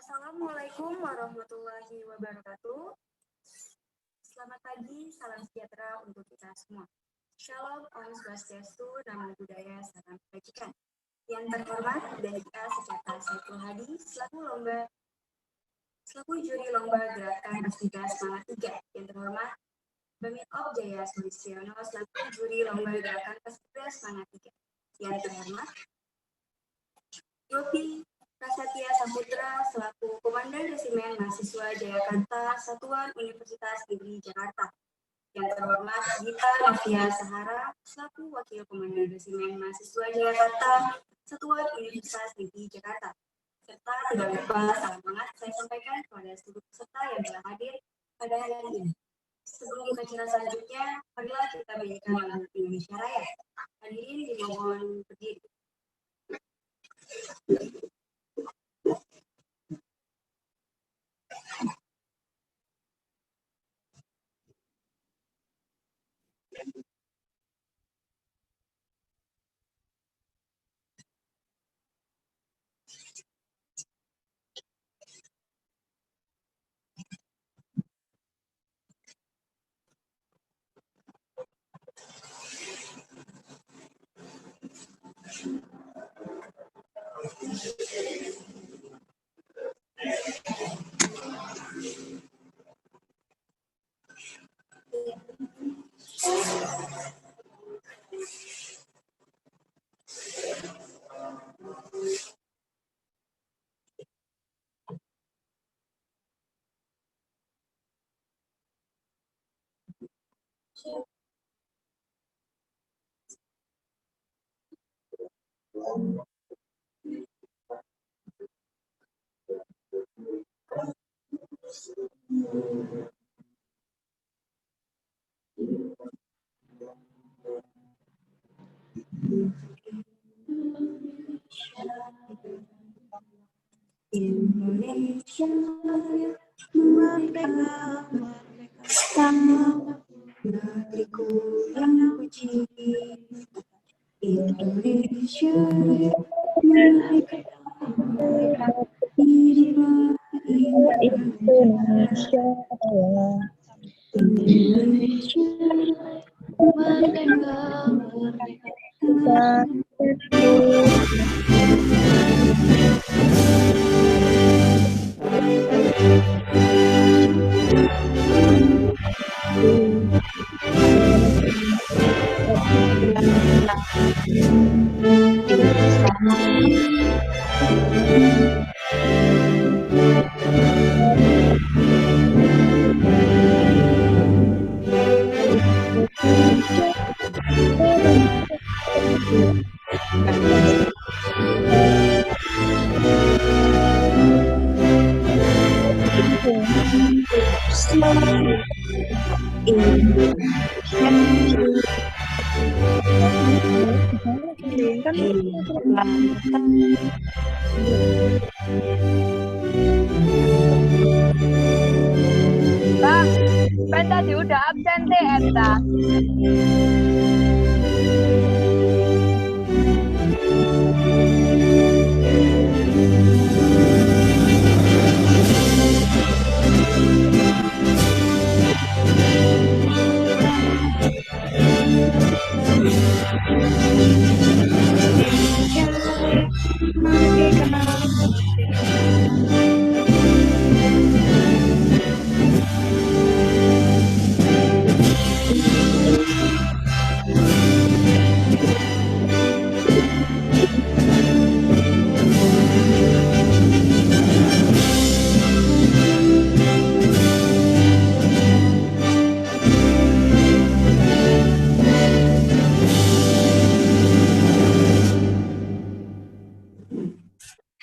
Assalamualaikum warahmatullahi wabarakatuh. Selamat pagi, salam sejahtera untuk kita semua. Shalom, Om Swastiastu, Namo Buddhaya, Salam Kebajikan. Yang terhormat DHK Sejahtera Saiful Hadi, selaku juri lomba gerakan Astika Semangat 3. Yang terhormat Bamit-Op Jaya Sulistiono, selaku juri lomba gerakan Astika Semangat 3. Yang terhormat Yopi Prasetya Saputra selaku Komandan Resimen Mahasiswa Jayakarta Satuan Universitas Negeri Jakarta. Yang terhormat Gita Novia Sahara selaku Wakil Komandan Resimen Mahasiswa Jayakarta Satuan Universitas Negeri Jakarta. Serta tidak lupa salam hangat saya sampaikan kepada seluruh peserta yang telah hadir pada hari ini. Sebelum ke acara selanjutnya, marilah kita menyanyikan lagu Indonesia Raya. Hadirin dimohon berdiri. Indonesia merdeka, negeriku yang puji. Indonesia merdeka, Indonesia, Indonesia merdeka, Kan tadi udah absen deh, Eta.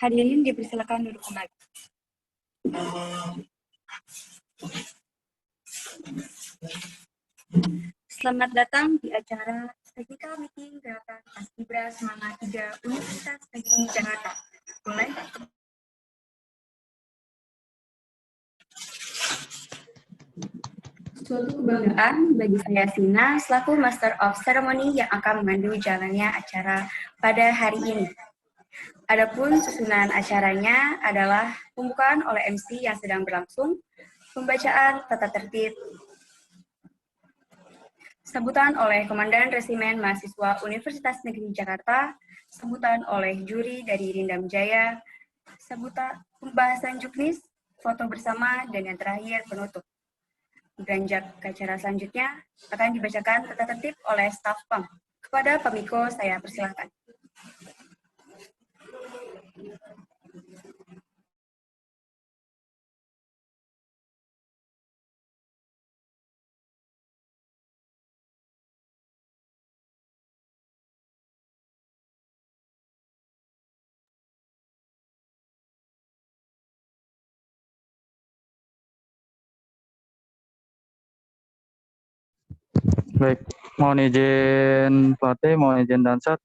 Hadirin dipersilakan duduk kembali. Selamat datang di acara Technical Meeting Gerakan Paskibra Semangat 3 Universitas Negeri Jakarta. Mulai. Suatu kebanggaan bagi saya Sina selaku Master of Ceremony yang akan memandu jalannya acara pada hari ini. Adapun susunan acaranya adalah pembukaan oleh MC yang sedang berlangsung, pembacaan tata tertib, sambutan oleh Komandan Resimen Mahasiswa Universitas Negeri Jakarta, sambutan oleh juri dari Rindam Jaya, sambutan pembahasan juknis, foto bersama, dan yang terakhir penutup. Beranjak ke acara selanjutnya akan dibacakan tata tertib oleh staf PAM. Kepada Pamiko, saya persilahkan. Baik, mohon izin pelatih, mohon izin Dansat,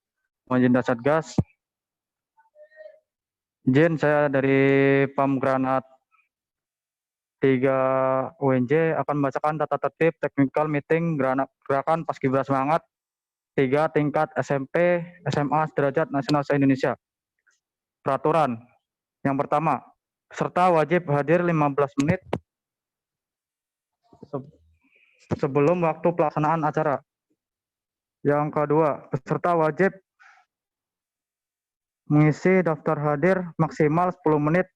mohon izin Dansatgas. Izin saya dari PAM Granat 3 UNJ akan membacakan tata tertib technical meeting gerakan Paskibra Semangat 3 tingkat SMP SMA sederajat nasional se-Indonesia. Peraturan yang pertama, peserta wajib hadir 15 menit sebelum waktu pelaksanaan acara. Yang kedua, peserta wajib mengisi daftar hadir maksimal 10 menit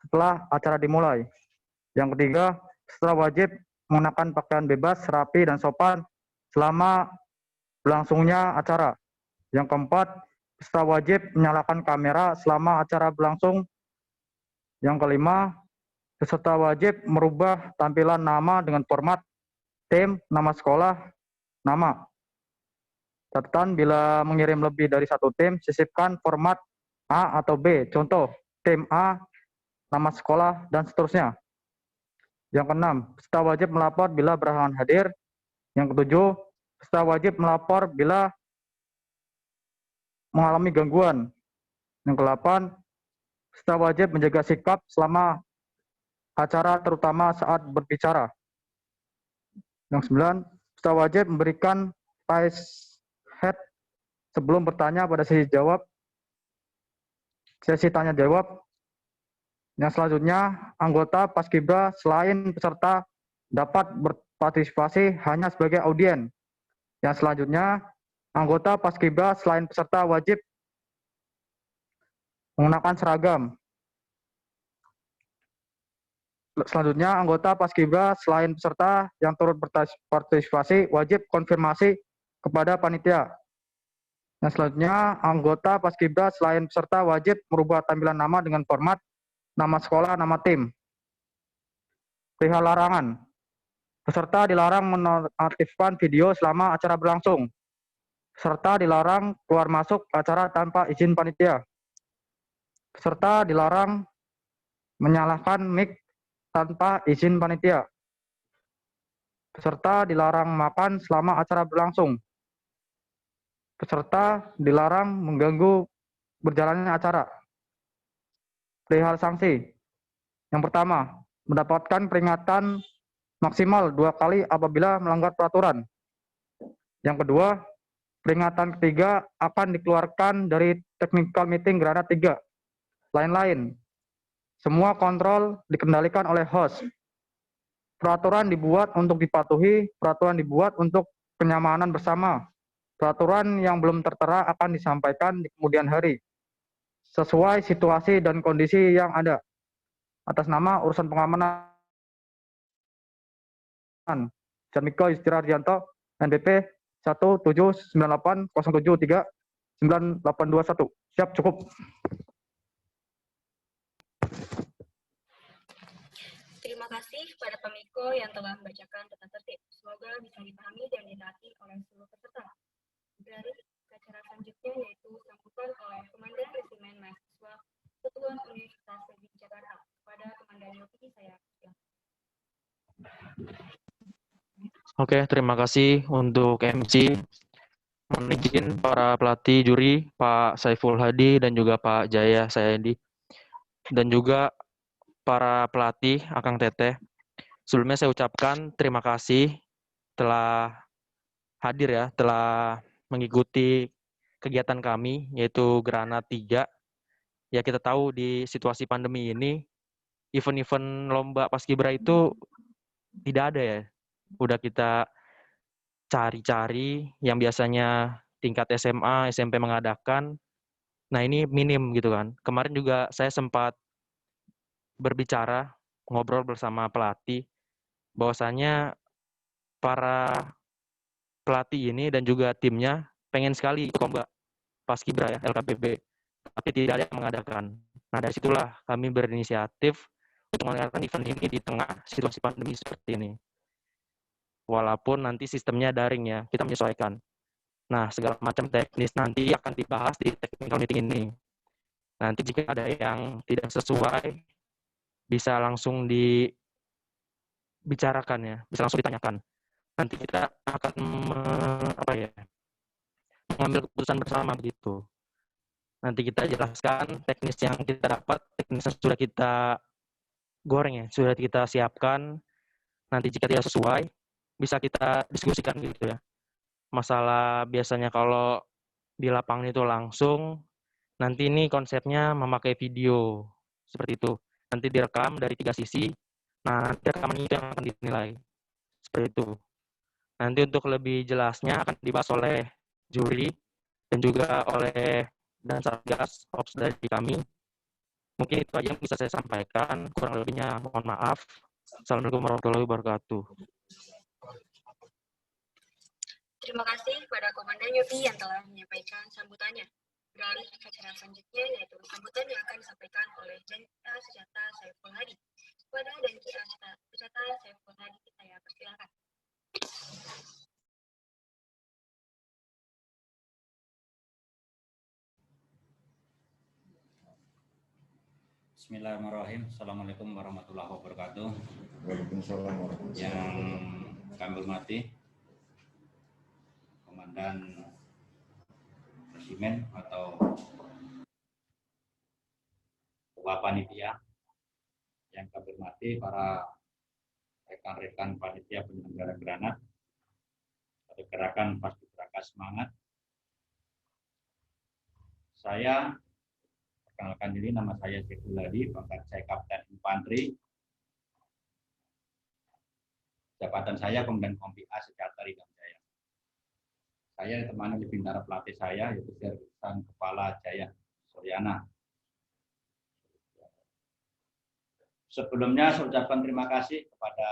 setelah acara dimulai. Yang ketiga, peserta wajib mengenakan pakaian bebas, rapi, dan sopan selama berlangsungnya acara. Yang keempat, peserta wajib menyalakan kamera selama acara berlangsung. Yang kelima, peserta wajib merubah tampilan nama dengan format tim, nama sekolah, nama. Catatan, bila mengirim lebih dari satu tim, sisipkan format A atau B. Contoh, tim A, nama sekolah, dan seterusnya. Yang keenam, peserta wajib melapor bila berhalangan hadir. Yang ketujuh, peserta wajib melapor bila mengalami gangguan. Yang kedelapan, peserta wajib menjaga sikap selama acara, terutama saat berbicara. Yang sembilan, peserta wajib memberikan raise hand sebelum bertanya pada sesi tanya jawab. Yang selanjutnya, anggota Paskibra selain peserta dapat berpartisipasi hanya sebagai audien. Yang selanjutnya, anggota Paskibra selain peserta wajib menggunakan seragam. Selanjutnya, anggota Paskibra selain peserta yang turut berpartisipasi wajib konfirmasi kepada panitia. Yang selanjutnya, anggota Paskibra selain peserta wajib merubah tampilan nama dengan format nama sekolah, nama tim. Perihal larangan, peserta dilarang menonaktifkan video selama acara berlangsung. Peserta dilarang keluar masuk acara tanpa izin panitia. Peserta dilarang menyalakan mic tanpa izin panitia. Peserta dilarang makan selama acara berlangsung. Peserta dilarang mengganggu berjalannya acara. Perihal sanksi, yang pertama, mendapatkan peringatan maksimal 2 kali apabila melanggar peraturan. Yang kedua, peringatan ketiga akan dikeluarkan dari technical meeting Granat 3. Lain-lain, semua kontrol dikendalikan oleh host. Peraturan dibuat untuk dipatuhi, peraturan dibuat untuk kenyamanan bersama. Peraturan yang belum tertera akan disampaikan di kemudian hari, sesuai situasi dan kondisi yang ada. Atas nama urusan pengamanan, Janmiko Yustirardianto, NBP 17980739821. Siap, cukup. Terima kasih kepada Pamiko yang telah membacakan tata tertib. Semoga bisa dipahami dan ditaati oleh seluruh peserta. Beralih ke acara selanjutnya, yaitu sambutan oleh Komandan Resimen Mahasiswa Satuan Universitas Negeri Jakarta. Kepada Komandan Yopi, saya persilakan. Oke, terima kasih untuk MC. Mohon izin para pelatih juri, Pak Saiful Hadi dan juga Pak Jaya Sayadi, dan juga para pelatih Akang Teteh. Sebelumnya saya ucapkan terima kasih telah hadir ya, telah mengikuti kegiatan kami, yaitu Granat 3 ya kita tahu di situasi pandemi ini, event-event lomba paskibra itu tidak ada ya. Udah kita cari-cari yang biasanya tingkat SMA, SMP mengadakan, nah ini minim gitu kan. Kemarin juga saya sempat berbicara, ngobrol bersama pelatih, bahwasanya para pelatih ini dan juga timnya pengen sekali ikut lomba paskibra ya, LKPB, tapi tidak ada yang mengadakan. Nah, dari situlah kami berinisiatif untuk mengadakan event ini di tengah situasi pandemi seperti ini. Walaupun nanti sistemnya daring ya, kita menyesuaikan. Nah, segala macam teknis nanti akan dibahas di technical meeting ini. Nanti jika ada yang tidak sesuai, bisa langsung dibicarakan ya, bisa langsung ditanyakan. Nanti kita akan mengambil keputusan bersama begitu. Nanti kita jelaskan teknis yang kita dapat, teknis yang sudah kita goreng ya, sudah kita siapkan. Nanti jika tidak sesuai, bisa kita diskusikan gitu ya. Masalah biasanya kalau di lapangan itu langsung, nanti ini konsepnya memakai video, seperti itu. Nanti direkam dari 3 sisi, nah nanti rekaman itu yang akan dinilai, seperti itu. Nanti untuk lebih jelasnya akan dibahas oleh juri dan juga oleh dan Satgas Ops dari kami. Mungkin itu aja yang bisa saya sampaikan, kurang lebihnya mohon maaf. Assalamualaikum warahmatullahi wabarakatuh. Terima kasih kepada Komandan Yopi yang telah menyampaikan sambutannya. Beralih ke acara selanjutnya, yaitu sambutan yang akan disampaikan oleh Dankia Sejata Saiful Hadi. Kepada Dankia Sejata Saiful Hadi, saya persilakan. Bismillahirrahmanirrahim. Assalamualaikum warahmatullahi wabarakatuh. Waalaikumsalam warahmatullahi Yang wabarakatuh. kami hormati Komandan Resimen atau Ketua Panitia, yang kami hormati para rekan-rekan panitia penyelenggara granat atau gerakan Paskibraka Semangat. Saya perkenalkan diri, nama saya Saiful Hadi, pangkat saya Kapten Infanteri. Jabatan saya Komandan Kompi A Sejata Ridam Jaya. Saya ditemani oleh bintara pelatih saya, yaitu Sersan Kepala Jaya Suryana. Sebelumnya saya ucapkan terima kasih kepada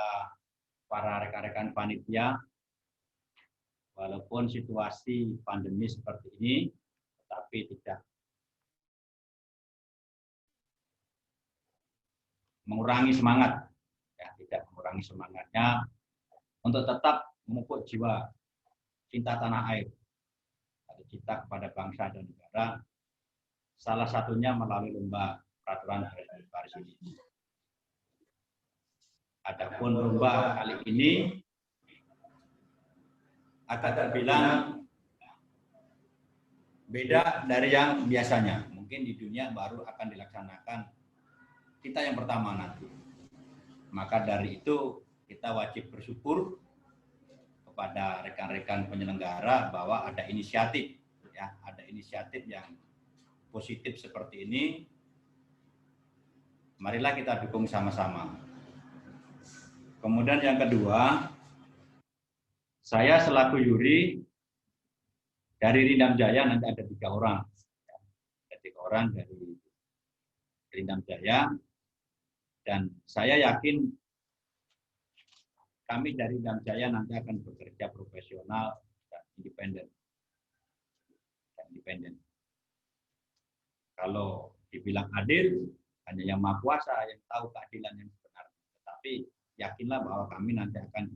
para rekan-rekan panitia. Walaupun situasi pandemi seperti ini, tetapi tidak mengurangi semangat, ya, tidak mengurangi semangatnya untuk tetap memupuk jiwa cinta tanah air, cinta kepada bangsa dan negara. Salah satunya melalui lomba peraturan baris ini. Adapun lomba kali ini akan terbilang beda dari yang biasanya. Mungkin di dunia baru akan dilaksanakan kita yang pertama nanti. Maka dari itu kita wajib bersyukur kepada rekan-rekan penyelenggara bahwa ada inisiatif, ya, ada inisiatif yang positif seperti ini. Marilah kita dukung sama-sama. Kemudian yang kedua, saya selaku juri dari Rindam Jaya, nanti ada 3 orang, ada 3 orang dari Rindam Jaya. Dan saya yakin kami dari Rindam Jaya nanti akan bekerja profesional dan independen. Kalau dibilang adil, hanya yang Maha Kuasa yang tahu keadilan yang benar. Tetapi yakinlah bahwa kami nanti akan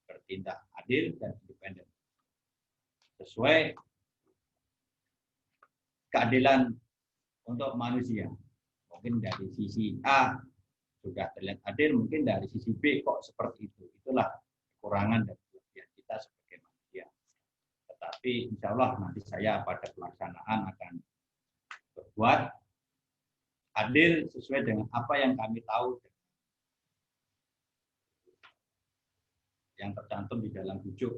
bertindak adil dan independen. Sesuai keadilan untuk manusia. Mungkin dari sisi A sudah terlihat adil, mungkin dari sisi B kok seperti itu. Itulah kekurangan dan kelebihan kita sebagai manusia. Tetapi insya Allah nanti saya pada pelaksanaan akan berbuat adil sesuai dengan apa yang kami tahu yang tercantum di dalam bujuk.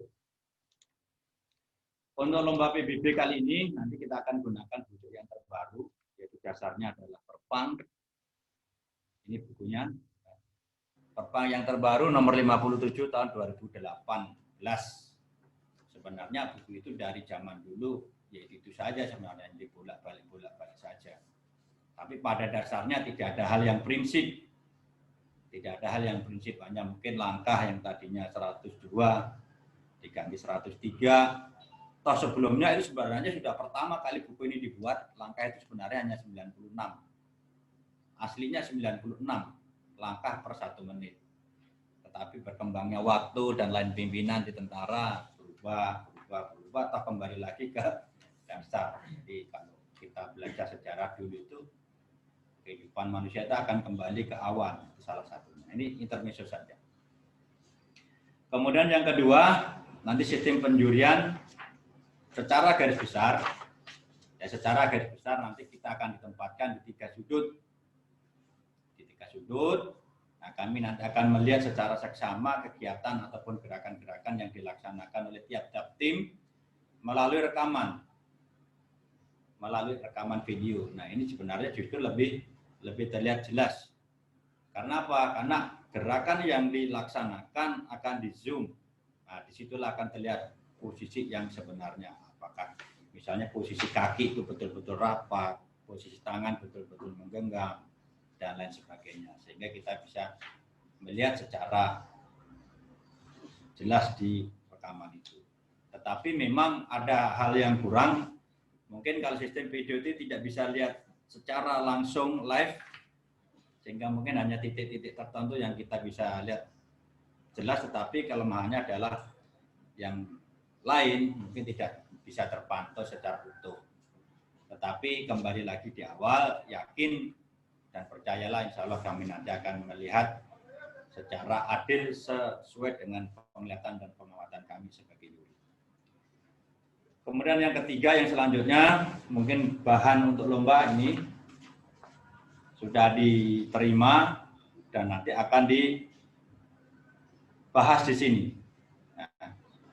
Untuk lomba PBB kali ini nanti kita akan gunakan bujuk yang terbaru, yaitu buku dasarnya adalah Perpang. Ini bukunya. Perpang yang terbaru nomor 57 tahun 2018. Sebenarnya buku itu dari zaman dulu, ya itu saja sebenarnya, dibolak-balik saja. Tapi pada dasarnya tidak ada hal yang prinsip. Tidak ada hal yang prinsip, hanya mungkin langkah yang tadinya 102 diganti 103. Toh sebelumnya itu sebenarnya sudah pertama kali buku ini dibuat, langkah itu sebenarnya hanya 96. Aslinya 96 langkah per 1 menit. Tetapi berkembangnya waktu dan lain pimpinan di tentara berubah, toh kembali lagi ke dasar. Jadi kalau kita belajar sejarah dulu itu, kehidupan manusia itu akan kembali ke awal, itu salah satunya. Ini intermezzo saja. Kemudian yang kedua, nanti sistem penjurian secara garis besar. Ya, secara garis besar nanti kita akan ditempatkan di 3 sudut. Di 3 sudut. Nah, kami nanti akan melihat secara seksama kegiatan ataupun gerakan-gerakan yang dilaksanakan oleh tiap-tiap tim melalui rekaman video. Nah, ini sebenarnya justru lebih terlihat jelas. Karena apa? Karena gerakan yang dilaksanakan akan di zoom. Nah, disitulah akan terlihat posisi yang sebenarnya. Apakah misalnya posisi kaki itu betul-betul rapat, posisi tangan betul-betul menggenggam, dan lain sebagainya. Sehingga kita bisa melihat secara jelas di rekaman itu. Tetapi memang ada hal yang kurang. Mungkin kalau sistem video itu tidak bisa lihat secara langsung live, sehingga mungkin hanya titik-titik tertentu yang kita bisa lihat jelas, tetapi kelemahannya adalah yang lain mungkin tidak bisa terpantau secara utuh. Tetapi kembali lagi di awal, yakin dan percayalah, insya Allah kami nanti akan melihat secara adil sesuai dengan penglihatan dan pengamatan kami sebagai juri. Kemudian yang ketiga, yang selanjutnya, mungkin bahan untuk lomba ini sudah diterima dan nanti akan dibahas di sini. Nah,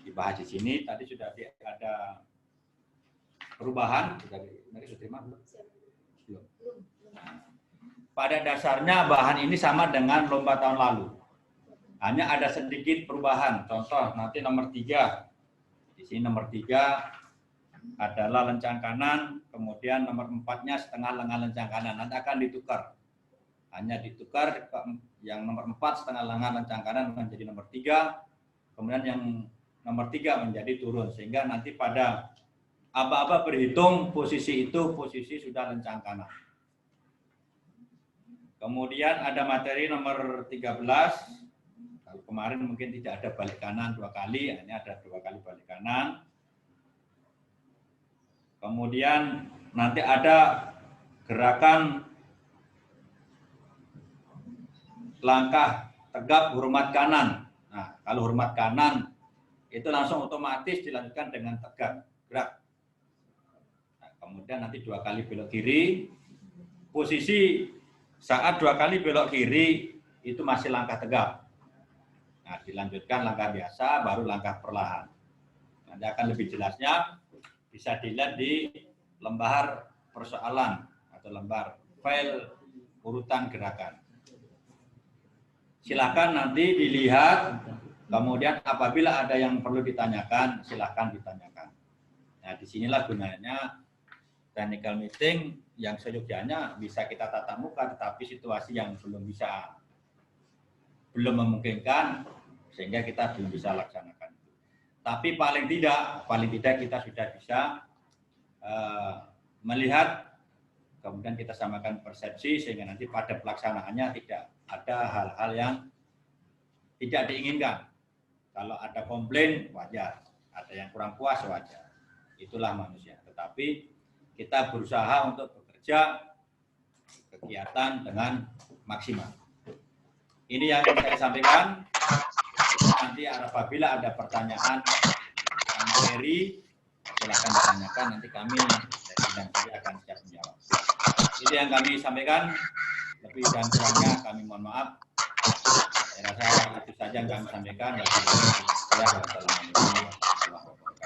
dibahas di sini, tadi sudah ada perubahan, sudah diterima belum? Nah, pada dasarnya bahan ini sama dengan lomba tahun lalu. Hanya ada sedikit perubahan. Contoh nanti nomor 3. Di sini nomor 3 adalah lencang kanan, kemudian nomor 4-nya setengah lengan lencang kanan. Nanti akan ditukar. Hanya ditukar, yang nomor 4 setengah lengan lencang kanan menjadi nomor 3. Kemudian yang nomor 3 menjadi turun. Sehingga nanti pada aba-aba berhitung posisi itu posisi sudah lencang kanan. Kemudian ada materi nomor 13. Kalau kemarin mungkin tidak ada balik kanan 2 kali, ini ada 2 kali balik kanan. Kemudian nanti ada gerakan langkah tegap hormat kanan. Nah, kalau hormat kanan itu langsung otomatis dilanjutkan dengan tegap gerak. Nah, kemudian nanti 2 kali belok kiri. Posisi saat 2 kali belok kiri itu masih langkah tegap. Nah, dilanjutkan langkah biasa, baru langkah perlahan. Nanti akan lebih jelasnya bisa dilihat di lembar persoalan atau lembar file urutan gerakan. Silakan nanti dilihat, kemudian apabila ada yang perlu ditanyakan, silakan ditanyakan. Nah, disinilah gunanya technical meeting yang seyogyanya bisa kita tatap muka, tetapi situasi yang belum memungkinkan, sehingga kita belum bisa laksanakan. Tapi paling tidak kita sudah bisa melihat, kemudian kita samakan persepsi, sehingga nanti pada pelaksanaannya tidak ada hal-hal yang tidak diinginkan. Kalau ada komplain, wajar. Ada yang kurang puas, wajar. Itulah manusia. Tetapi kita berusaha untuk bekerja kegiatan dengan maksimal. Ini yang saya sampaikan. Nanti apabila ada pertanyaan materi, silakan ditanyakan. Nanti kami dan saya akan siap menjawab. Itu yang kami sampaikan. Lebih dan kurangnya kami mohon maaf. Saya rasa itu saja yang kami sampaikan. Wassalamualaikum warahmatullahi wabarakatuh.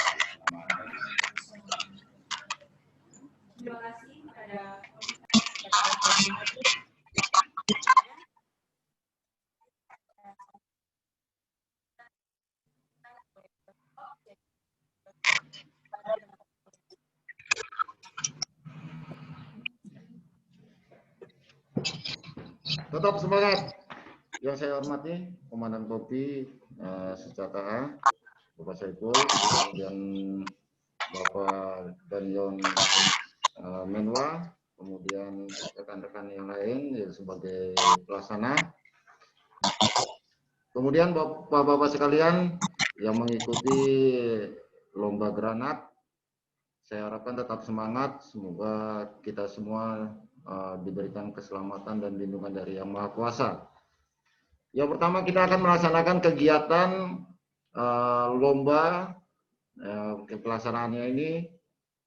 Terima kasih. Ada Tetap semangat. Yang saya hormati Komandan Kopi secara Bapak Saiful, kemudian Bapak Danyon Menwa, kemudian rekan-rekan yang lain ya, sebagai pelaksana. Kemudian Bapak-bapak sekalian yang mengikuti lomba granat, saya harapkan tetap semangat. Semoga kita semua diberikan keselamatan dan lindungan dari Yang Maha Kuasa. Yang pertama kita akan melaksanakan kegiatan lomba. Pelaksanaannya ini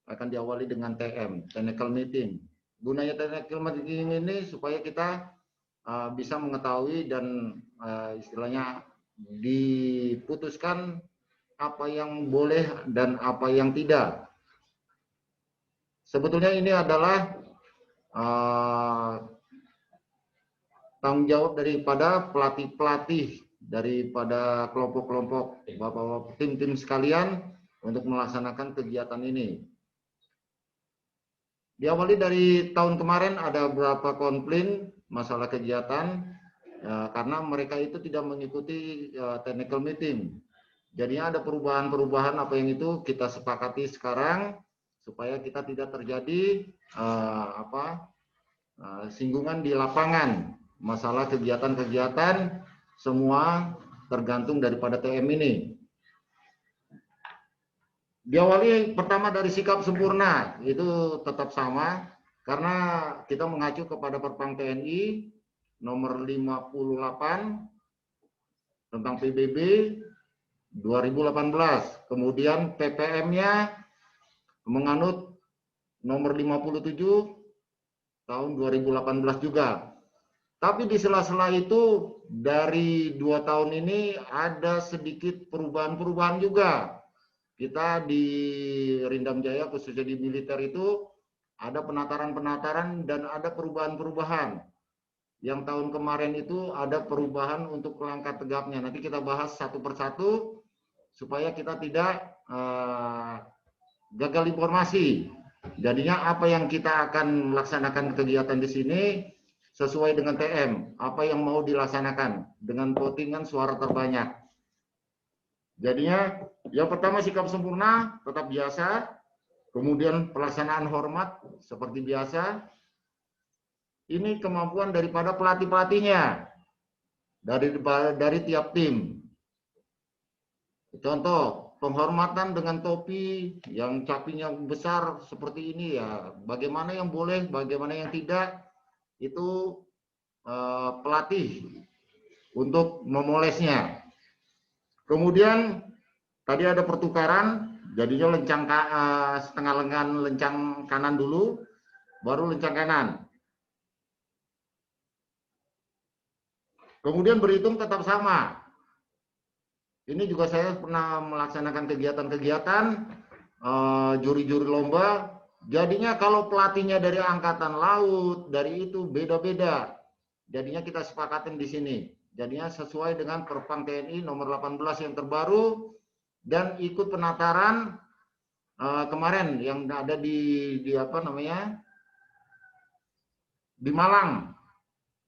akan diawali dengan TM, technical meeting. Gunanya technical meeting ini supaya kita bisa mengetahui dan istilahnya diputuskan apa yang boleh dan apa yang tidak. Sebetulnya ini adalah tanggung jawab daripada pelatih-pelatih, daripada kelompok-kelompok, bapak-bapak, tim-tim sekalian untuk melaksanakan kegiatan ini. Diawali dari tahun kemarin ada beberapa komplain masalah kegiatan karena mereka itu tidak mengikuti technical meeting. Jadinya ada perubahan-perubahan apa yang itu kita sepakati sekarang supaya kita tidak terjadi singgungan di lapangan. Masalah kegiatan-kegiatan semua tergantung daripada TM ini. Diawali pertama dari sikap sempurna, itu tetap sama karena kita mengacu kepada Perpang TNI nomor 58 tentang PBB 2018. Kemudian PPM-nya menganut nomor 57 tahun 2018 juga. Tapi di sela-sela itu dari 2 tahun ini ada sedikit perubahan-perubahan juga. Kita di Rindam Jaya khususnya di militer itu ada penataran-penataran dan ada perubahan-perubahan. Yang tahun kemarin itu ada perubahan untuk langkah tegapnya. Nanti kita bahas satu persatu supaya kita tidak gagal informasi. Jadinya apa yang kita akan melaksanakan kegiatan di sini sesuai dengan TM, apa yang mau dilaksanakan dengan votingan suara terbanyak. Jadinya yang pertama sikap sempurna tetap biasa, kemudian pelaksanaan hormat seperti biasa. Ini kemampuan daripada pelatih-pelatihnya dari tiap tim. Contoh, penghormatan dengan topi yang capinya besar seperti ini ya. Bagaimana yang boleh, bagaimana yang tidak, itu pelatih untuk memolesnya. Kemudian tadi ada pertukaran, jadinya lencang setengah lengan lencang kanan dulu, baru lencang kanan. Kemudian berhitung tetap sama. Ini juga saya pernah melaksanakan kegiatan-kegiatan juri-juri lomba. Jadinya kalau pelatihnya dari angkatan laut, dari itu beda-beda. Jadinya kita sepakatin di sini. Jadinya sesuai dengan Perpang TNI nomor 18 yang terbaru dan ikut penataran kemarin yang ada di Malang.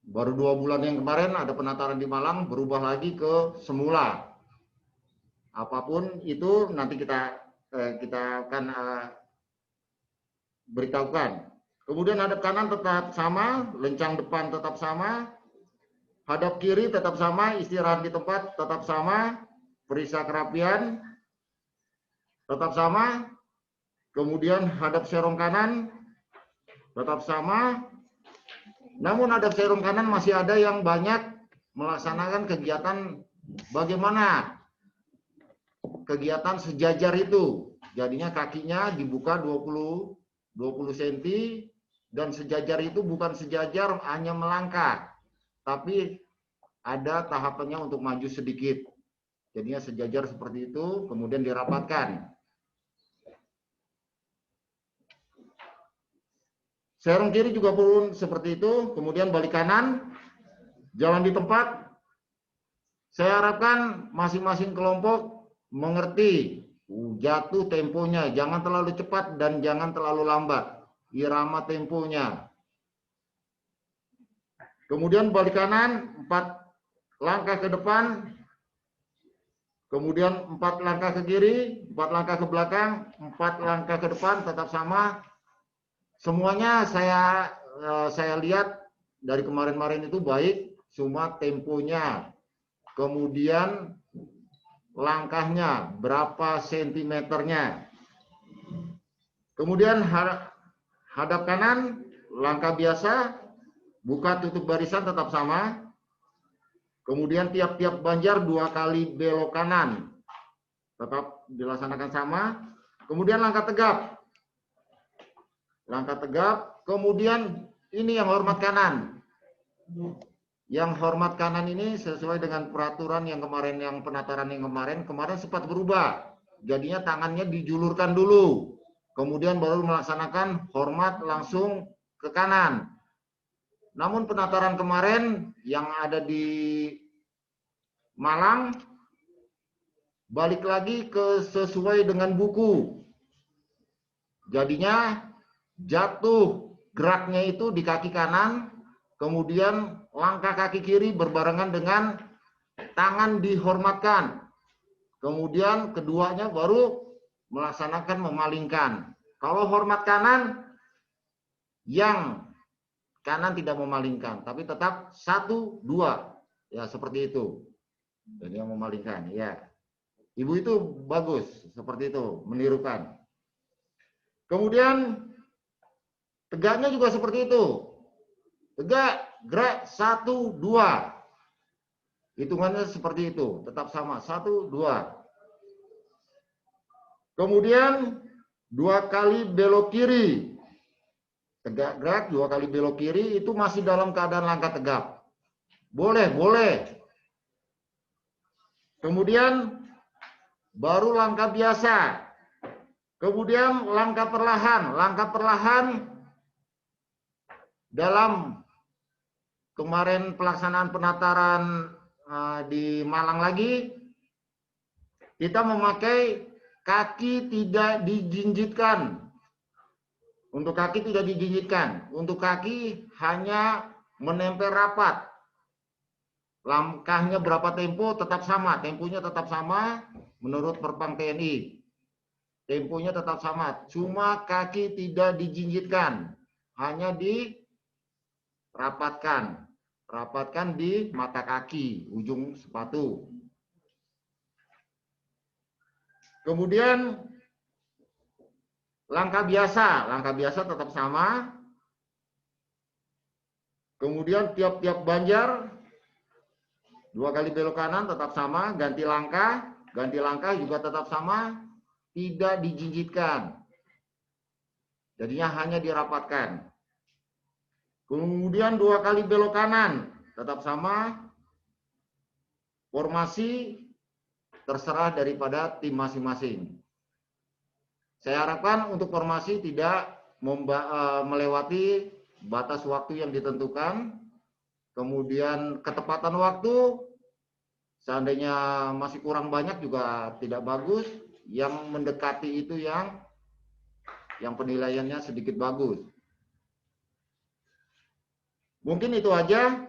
Baru 2 bulan yang kemarin ada penataran di Malang, berubah lagi ke semula. Apapun itu nanti kita akan beritahukan. Kemudian hadap kanan tetap sama, lencang depan tetap sama, hadap kiri tetap sama, istirahat di tempat tetap sama, periksa kerapian tetap sama, kemudian hadap serong kanan tetap sama. Namun hadap serong kanan masih ada yang banyak melaksanakan kegiatan bagaimana kegiatan sejajar itu. Jadinya kakinya dibuka 20 cm dan sejajar itu bukan sejajar hanya melangkah, tapi ada tahapannya untuk maju sedikit. Jadinya sejajar seperti itu, kemudian dirapatkan. Serong kiri juga pun seperti itu. Kemudian balik kanan, jalan di tempat. Saya harapkan masing-masing kelompok mengerti jatuh temponya. Jangan terlalu cepat dan jangan terlalu lambat. Irama temponya. Kemudian balik kanan, 4 langkah ke depan. Kemudian 4 langkah ke kiri, 4 langkah ke belakang, 4 langkah ke depan, tetap sama. Semuanya saya lihat dari kemarin-kemarin itu baik, cuma temponya, kemudian langkahnya, berapa sentimeternya. Kemudian hadap kanan, langkah biasa, buka tutup barisan tetap sama. Kemudian tiap-tiap banjar 2 kali belok kanan, tetap dilaksanakan sama. Kemudian langkah tegap. Langkah tegap, kemudian ini yang hormat kanan. Yang hormat kanan ini sesuai dengan peraturan yang kemarin, yang penataran yang kemarin sempat berubah. Jadinya tangannya dijulurkan dulu, kemudian baru melaksanakan hormat langsung ke kanan. Namun penataran kemarin yang ada di Malang, balik lagi ke sesuai dengan buku. Jadinya jatuh geraknya itu di kaki kanan, kemudian langkah kaki kiri berbarengan dengan tangan dihormatkan. Kemudian keduanya baru melaksanakan memalingkan. Kalau hormat kanan, yang kanan tidak memalingkan, tapi tetap 1, 2. Ya, seperti itu. Jadi yang memalingkan, ya. Ibu itu bagus, seperti itu, menirukan. Kemudian tegaknya juga seperti itu. Tegak, gerak, 1, 2. Hitungannya seperti itu, tetap sama, 1, 2. Kemudian 2 kali belok kiri. Tegak, gerak, 2 kali belok kiri, itu masih dalam keadaan langkah tegap. Boleh, boleh. Kemudian baru langkah biasa. Kemudian langkah perlahan. Langkah perlahan dalam kemarin pelaksanaan penataran di Malang lagi, kita memakai kaki tidak dijinjitkan. Untuk kaki tidak dijinjitkan. Untuk kaki hanya menempel rapat. Langkahnya berapa tempo tetap sama. Temponya tetap sama menurut Perpang TNI. Temponya tetap sama. Cuma kaki tidak dijinjitkan. Hanya dirapatkan. Rapatkan di mata kaki, ujung sepatu. Kemudian langkah biasa tetap sama. Kemudian tiap-tiap banjar 2 kali belok kanan tetap sama, ganti langkah juga tetap sama, tidak dijinjitkan. Jadinya hanya dirapatkan. Kemudian 2 kali belok kanan tetap sama. Formasi terserah daripada tim masing-masing. Saya harapkan untuk formasi tidak melewati batas waktu yang ditentukan. Kemudian ketepatan waktu, seandainya masih kurang banyak juga tidak bagus. Yang mendekati itu yang penilaiannya sedikit bagus. Mungkin itu aja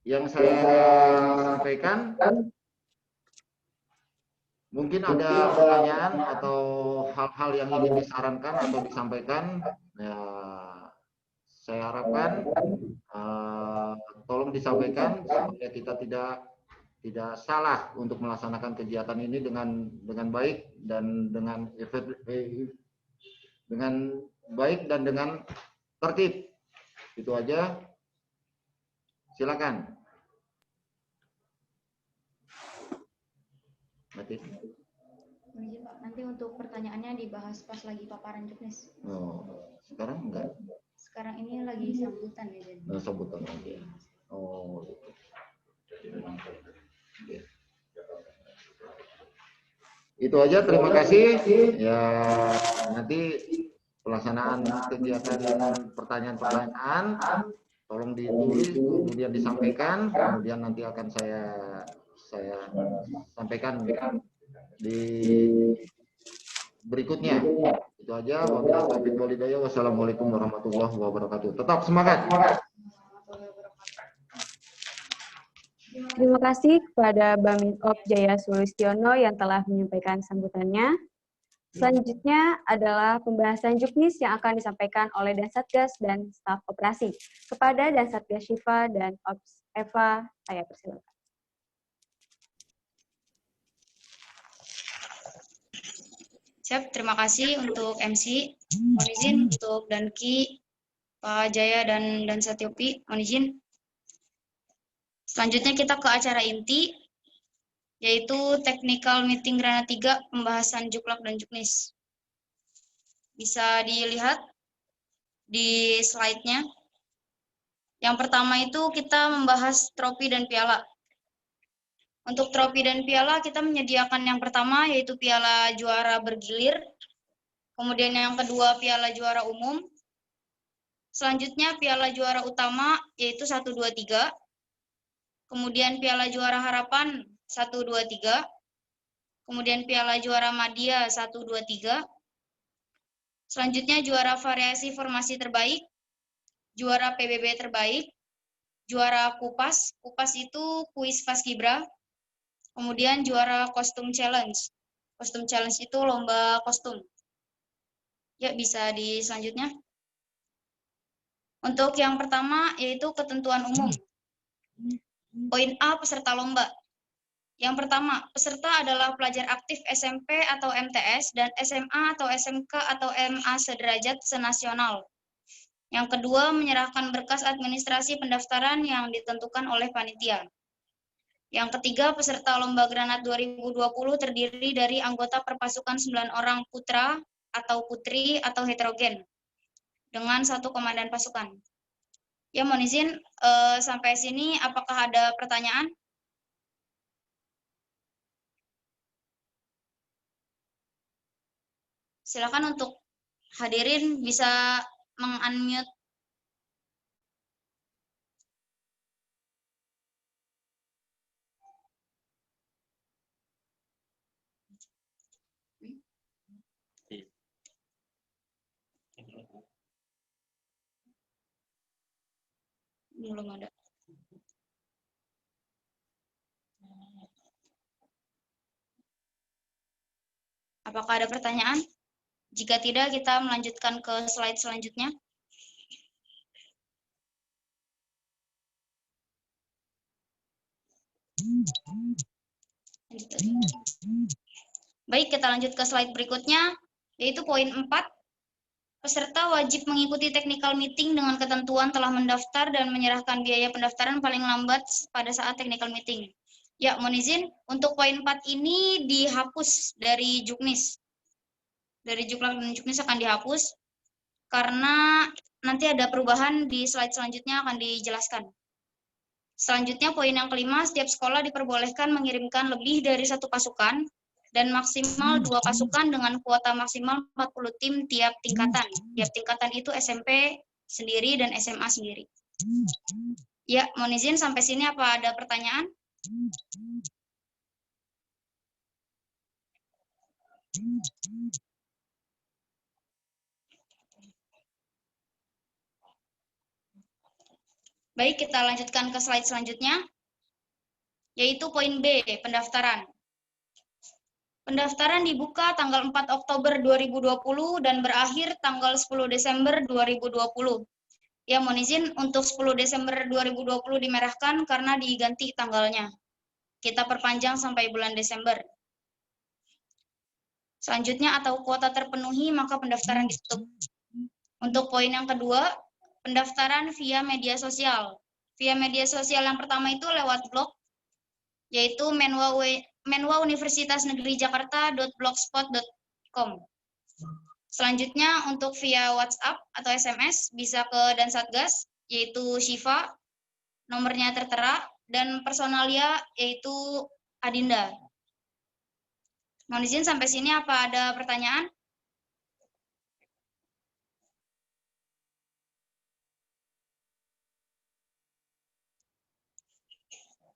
yang saya sampaikan. Mungkin ada pertanyaan atau hal-hal yang ingin disarankan atau disampaikan. Ya, saya harapkan tolong disampaikan supaya kita tidak salah untuk melaksanakan kegiatan ini dengan baik dan dengan baik dan dengan tertib. Itu aja. Silakan. Nanti untuk pertanyaannya dibahas pas lagi paparan juknis. Oh, sekarang enggak? Sekarang ini lagi sambutan ya. Jadi. Sambutan aja. Oh, gitu. Itu aja, terima kasih. Ya, nanti pelaksanaan kegiatan pertanyaan-pertanyaan tolong ditulis, kemudian disampaikan, kemudian nanti akan saya sampaikan di berikutnya. Itu aja. Wabillahi taufiq wal hidayah. Wassalamualaikum warahmatullahi wabarakatuh. Tetap semangat. Terima kasih kepada Baminop Jaya Sulistiono yang telah menyampaikan sambutannya. Selanjutnya adalah pembahasan juknis yang akan disampaikan oleh Dansatgas dan staf operasi. Kepada Dansatgas Syifa dan Ops Eva, saya persilakan. Siap, terima kasih untuk MC. Mohon izin untuk Danki, Pak Jaya, dan Satyopi. Mohon izin. Selanjutnya kita ke acara inti, yaitu Technical Meeting Granat 3, pembahasan juklak dan juknis. Bisa dilihat di slide-nya. Yang pertama itu kita membahas trofi dan piala. Untuk trofi dan piala kita menyediakan yang pertama yaitu piala juara bergilir, kemudian yang kedua piala juara umum, selanjutnya piala juara utama yaitu 1, 2, 3, kemudian piala juara harapan 1, 2, 3, kemudian piala juara Madya 1, 2, 3, selanjutnya juara variasi formasi terbaik, juara PBB terbaik, juara kupas itu kuis paskibra, kemudian juara kostum challenge. Kostum challenge itu lomba kostum. Ya, bisa di selanjutnya. Untuk yang pertama yaitu ketentuan umum. Poin A, peserta lomba. Yang pertama, peserta adalah pelajar aktif SMP atau MTS dan SMA atau SMK atau MA sederajat senasional. Yang kedua, menyerahkan berkas administrasi pendaftaran yang ditentukan oleh panitia. Yang ketiga, peserta Lomba Granat 2020 terdiri dari anggota perpasukan 9 orang putra atau putri atau heterogen dengan 1 komandan pasukan. Ya, mohon izin sampai sini apakah ada pertanyaan? Silakan untuk hadirin bisa meng-unmute. Belum ada. Apakah ada pertanyaan? Jika tidak, kita melanjutkan ke slide selanjutnya. Baik, kita lanjut ke slide berikutnya, yaitu poin 4. Peserta wajib mengikuti technical meeting dengan ketentuan telah mendaftar dan menyerahkan biaya pendaftaran paling lambat pada saat technical meeting. Ya, mohon izin, untuk poin 4 ini dihapus dari juknis. Dari juklak dan juknis akan dihapus, karena nanti ada perubahan di slide selanjutnya akan dijelaskan. Selanjutnya, poin yang kelima, setiap sekolah diperbolehkan mengirimkan lebih dari 1 pasukan, dan maksimal 2 pasukan dengan kuota maksimal 40 tim tiap tingkatan. Tiap tingkatan itu SMP sendiri dan SMA sendiri. Ya, mohon izin sampai sini apa ada pertanyaan? Baik, kita lanjutkan ke slide selanjutnya, yaitu poin B, pendaftaran. Pendaftaran dibuka tanggal 4 Oktober 2020 dan berakhir tanggal 10 Desember 2020. Ya, mohon izin untuk 10 Desember 2020 dimerahkan karena diganti tanggalnya. Kita perpanjang sampai bulan Desember. Selanjutnya, atau kuota terpenuhi, maka pendaftaran ditutup. Untuk poin yang kedua, pendaftaran via media sosial. Via media sosial yang pertama itu lewat blog, yaitu menwauniversitasnegerijakarta.blogspot.com. Selanjutnya untuk via WhatsApp atau SMS bisa ke Dansatgas, yaitu Syifa, nomornya tertera, dan personalia yaitu Adinda. Mohon izin sampai sini apa ada pertanyaan?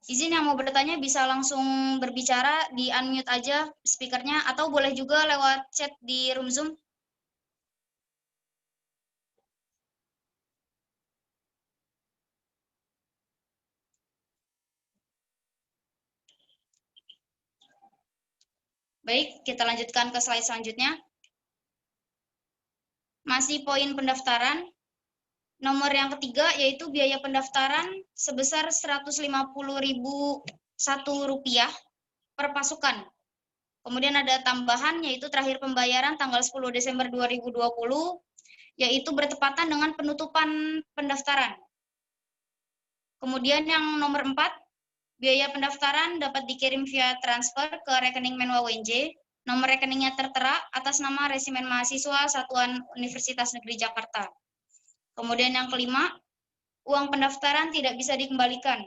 Izin yang mau bertanya bisa langsung berbicara, di unmute aja speakernya, atau boleh juga lewat chat di room Zoom. Baik, kita lanjutkan ke slide selanjutnya. Masih poin pendaftaran. Nomor yang ketiga yaitu biaya pendaftaran sebesar Rp150.001 per pasukan. Kemudian ada tambahan yaitu terakhir pembayaran tanggal 10 Desember 2020 yaitu bertepatan dengan penutupan pendaftaran. Kemudian yang nomor 4, biaya pendaftaran dapat dikirim via transfer ke rekening Menwa UNJ. Nomor rekeningnya tertera atas nama Resimen Mahasiswa Satuan Universitas Negeri Jakarta. Kemudian yang kelima, uang pendaftaran tidak bisa dikembalikan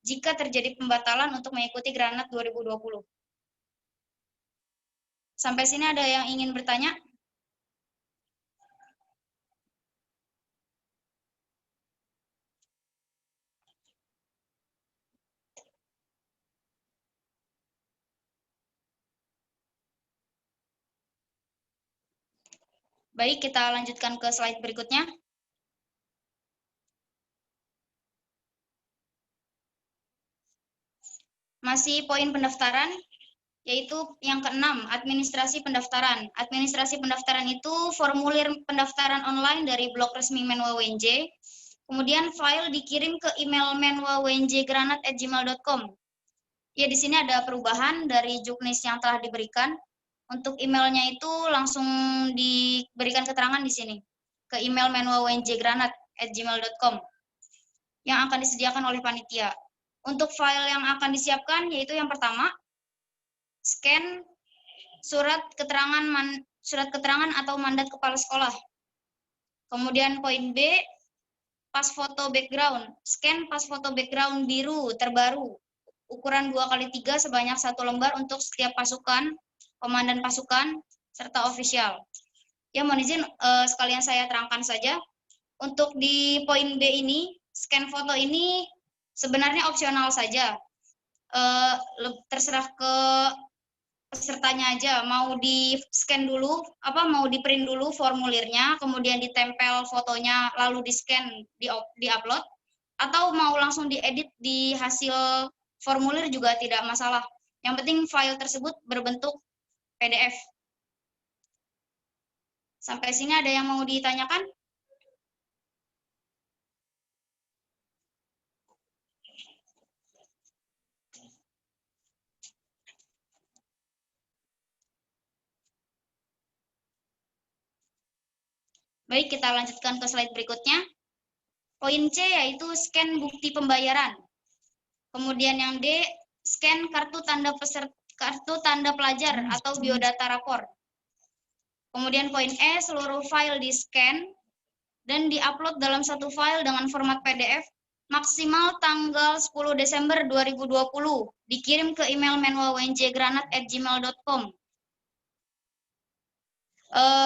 jika terjadi pembatalan untuk mengikuti Granat 2020. Sampai sini ada yang ingin bertanya? Baik, kita lanjutkan ke slide berikutnya. Masih poin pendaftaran, yaitu yang keenam, administrasi pendaftaran. Administrasi pendaftaran itu formulir pendaftaran online dari blog resmi Menwa UNJ. Kemudian file dikirim ke email menwaunjgranat@gmail.com. Ya, di sini ada perubahan dari juknis yang telah diberikan. Untuk emailnya itu langsung diberikan keterangan di sini ke email menwaunjgranat@gmail.com yang akan disediakan oleh panitia. Untuk file yang akan disiapkan yaitu yang pertama, scan surat keterangan atau mandat kepala sekolah. Kemudian poin B, pas foto background. Scan pas foto background biru terbaru, ukuran 2x3 sebanyak 1 lembar untuk setiap pasukan, komandan pasukan, serta ofisial. Ya, mohon izin sekalian saya terangkan saja. Untuk di poin B ini, scan foto ini sebenarnya opsional saja. Terserah ke pesertanya aja, mau di scan dulu, mau di print dulu formulirnya, kemudian ditempel fotonya, lalu di scan, di upload, atau mau langsung diedit di hasil formulir juga tidak masalah. Yang penting file tersebut berbentuk PDF. Sampai sini ada yang mau ditanyakan? Baik, kita lanjutkan ke slide berikutnya. Poin C yaitu scan bukti pembayaran. Kemudian yang D, scan kartu tanda pelajar atau biodata rapor. Kemudian poin E, seluruh file di-scan dan di-upload dalam satu file dengan format PDF maksimal tanggal 10 Desember 2020, dikirim ke email menwaunjgranat@gmail.com.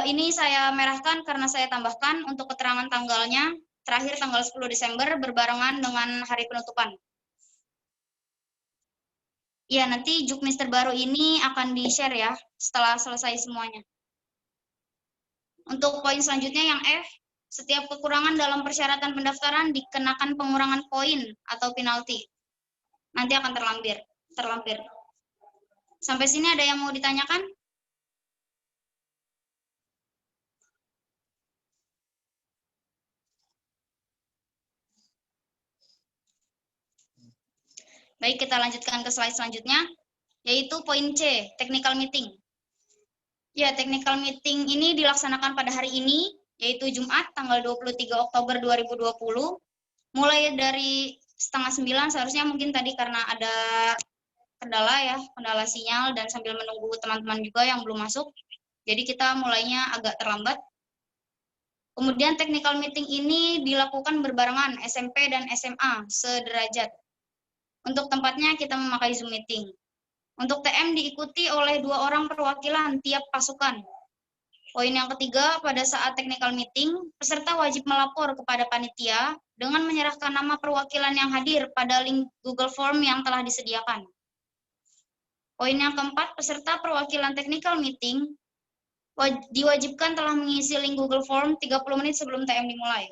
Ini saya merahkan karena saya tambahkan untuk keterangan tanggalnya, terakhir tanggal 10 Desember berbarengan dengan hari penutupan. Ya, nanti juknis terbaru ini akan di-share ya, setelah selesai semuanya. Untuk poin selanjutnya yang F, setiap kekurangan dalam persyaratan pendaftaran dikenakan pengurangan poin atau penalti. Nanti akan terlampir. Sampai sini ada yang mau ditanyakan? Baik, kita lanjutkan ke slide selanjutnya, yaitu poin C, technical meeting. Ya, technical meeting ini dilaksanakan pada hari ini, yaitu Jumat, tanggal 23 Oktober 2020, mulai dari 8:30, seharusnya mungkin tadi karena ada kendala sinyal, dan sambil menunggu teman-teman juga yang belum masuk, jadi kita mulainya agak terlambat. Kemudian technical meeting ini dilakukan berbarengan SMP dan SMA sederajat. Untuk tempatnya kita memakai Zoom meeting. Untuk TM diikuti oleh 2 orang perwakilan tiap pasukan. Poin yang ketiga, pada saat technical meeting, peserta wajib melapor kepada panitia dengan menyerahkan nama perwakilan yang hadir pada link Google Form yang telah disediakan. Poin yang keempat, peserta perwakilan technical meeting diwajibkan telah mengisi link Google Form 30 menit sebelum TM dimulai.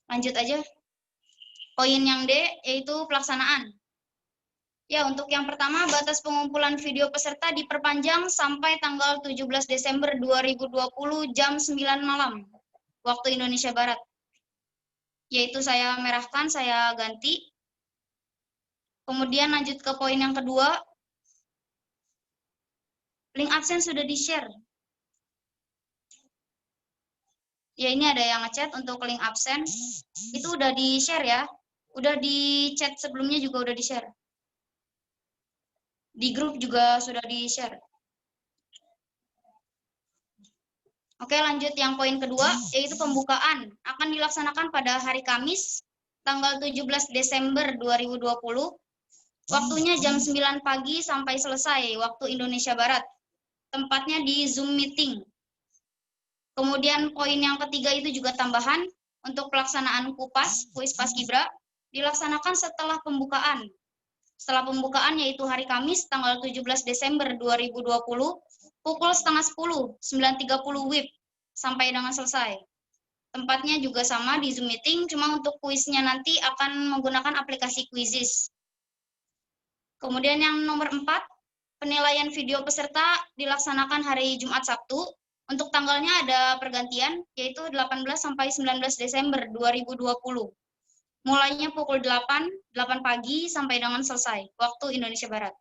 Lanjut aja. Poin yang D, yaitu pelaksanaan. Ya, untuk yang pertama, batas pengumpulan video peserta diperpanjang sampai tanggal 17 Desember 2020 jam 9 malam, waktu Indonesia Barat. Yaitu saya merahkan, saya ganti. Kemudian lanjut ke poin yang kedua. Link absen sudah di-share. Ya, ini ada yang ngechat untuk link absen. Itu udah di-share ya. Udah di chat sebelumnya juga udah di-share. Di grup juga sudah di-share. Oke, lanjut yang poin kedua, yaitu pembukaan. Akan dilaksanakan pada hari Kamis, tanggal 17 Desember 2020. Waktunya jam 9 pagi sampai selesai, waktu Indonesia Barat. Tempatnya di Zoom meeting. Kemudian poin yang ketiga itu juga tambahan. Untuk pelaksanaan kuis Paskibra, dilaksanakan setelah pembukaan. Setelah pembukaan yaitu hari Kamis tanggal 17 Desember 2020 pukul 9:30, 9.30 WIB sampai dengan selesai. Tempatnya juga sama di Zoom meeting, cuma untuk kuisnya nanti akan menggunakan aplikasi Quizizz. Kemudian yang nomor 4, penilaian video peserta dilaksanakan hari Jumat Sabtu. Untuk tanggalnya ada pergantian yaitu 18 sampai 19 Desember 2020. Mulainya pukul 8 pagi sampai dengan selesai, waktu Indonesia Barat.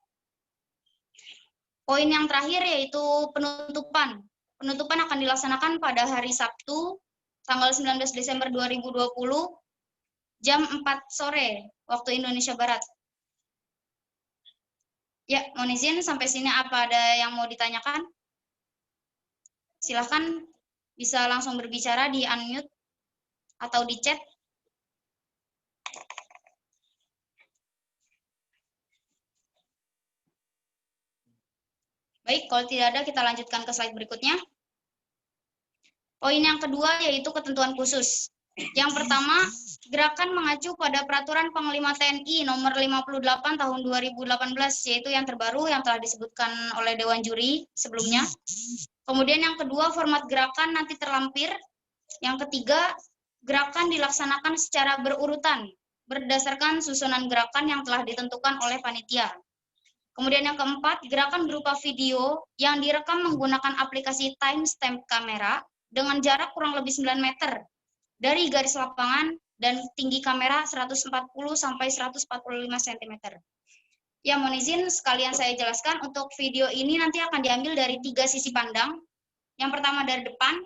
Poin yang terakhir yaitu penutupan. Penutupan akan dilaksanakan pada hari Sabtu, tanggal 19 Desember 2020, jam 4 sore, waktu Indonesia Barat. Ya, mohon izin sampai sini apa ada yang mau ditanyakan? Silahkan bisa langsung berbicara di unmute atau di chat. Baik, kalau tidak ada kita lanjutkan ke slide berikutnya. Poin yang kedua yaitu ketentuan khusus. Yang pertama, gerakan mengacu pada Peraturan Panglima TNI nomor 58 tahun 2018, yaitu yang terbaru yang telah disebutkan oleh Dewan Juri sebelumnya. Kemudian yang kedua, format gerakan nanti terlampir. Yang ketiga, gerakan dilaksanakan secara berurutan, berdasarkan susunan gerakan yang telah ditentukan oleh panitia. Kemudian yang keempat, gerakan berupa video yang direkam menggunakan aplikasi timestamp kamera dengan jarak kurang lebih 9 meter dari garis lapangan dan tinggi kamera 140 sampai 145 cm. Ya, mohon izin sekalian saya jelaskan, untuk video ini nanti akan diambil dari 3 sisi pandang. Yang pertama dari depan,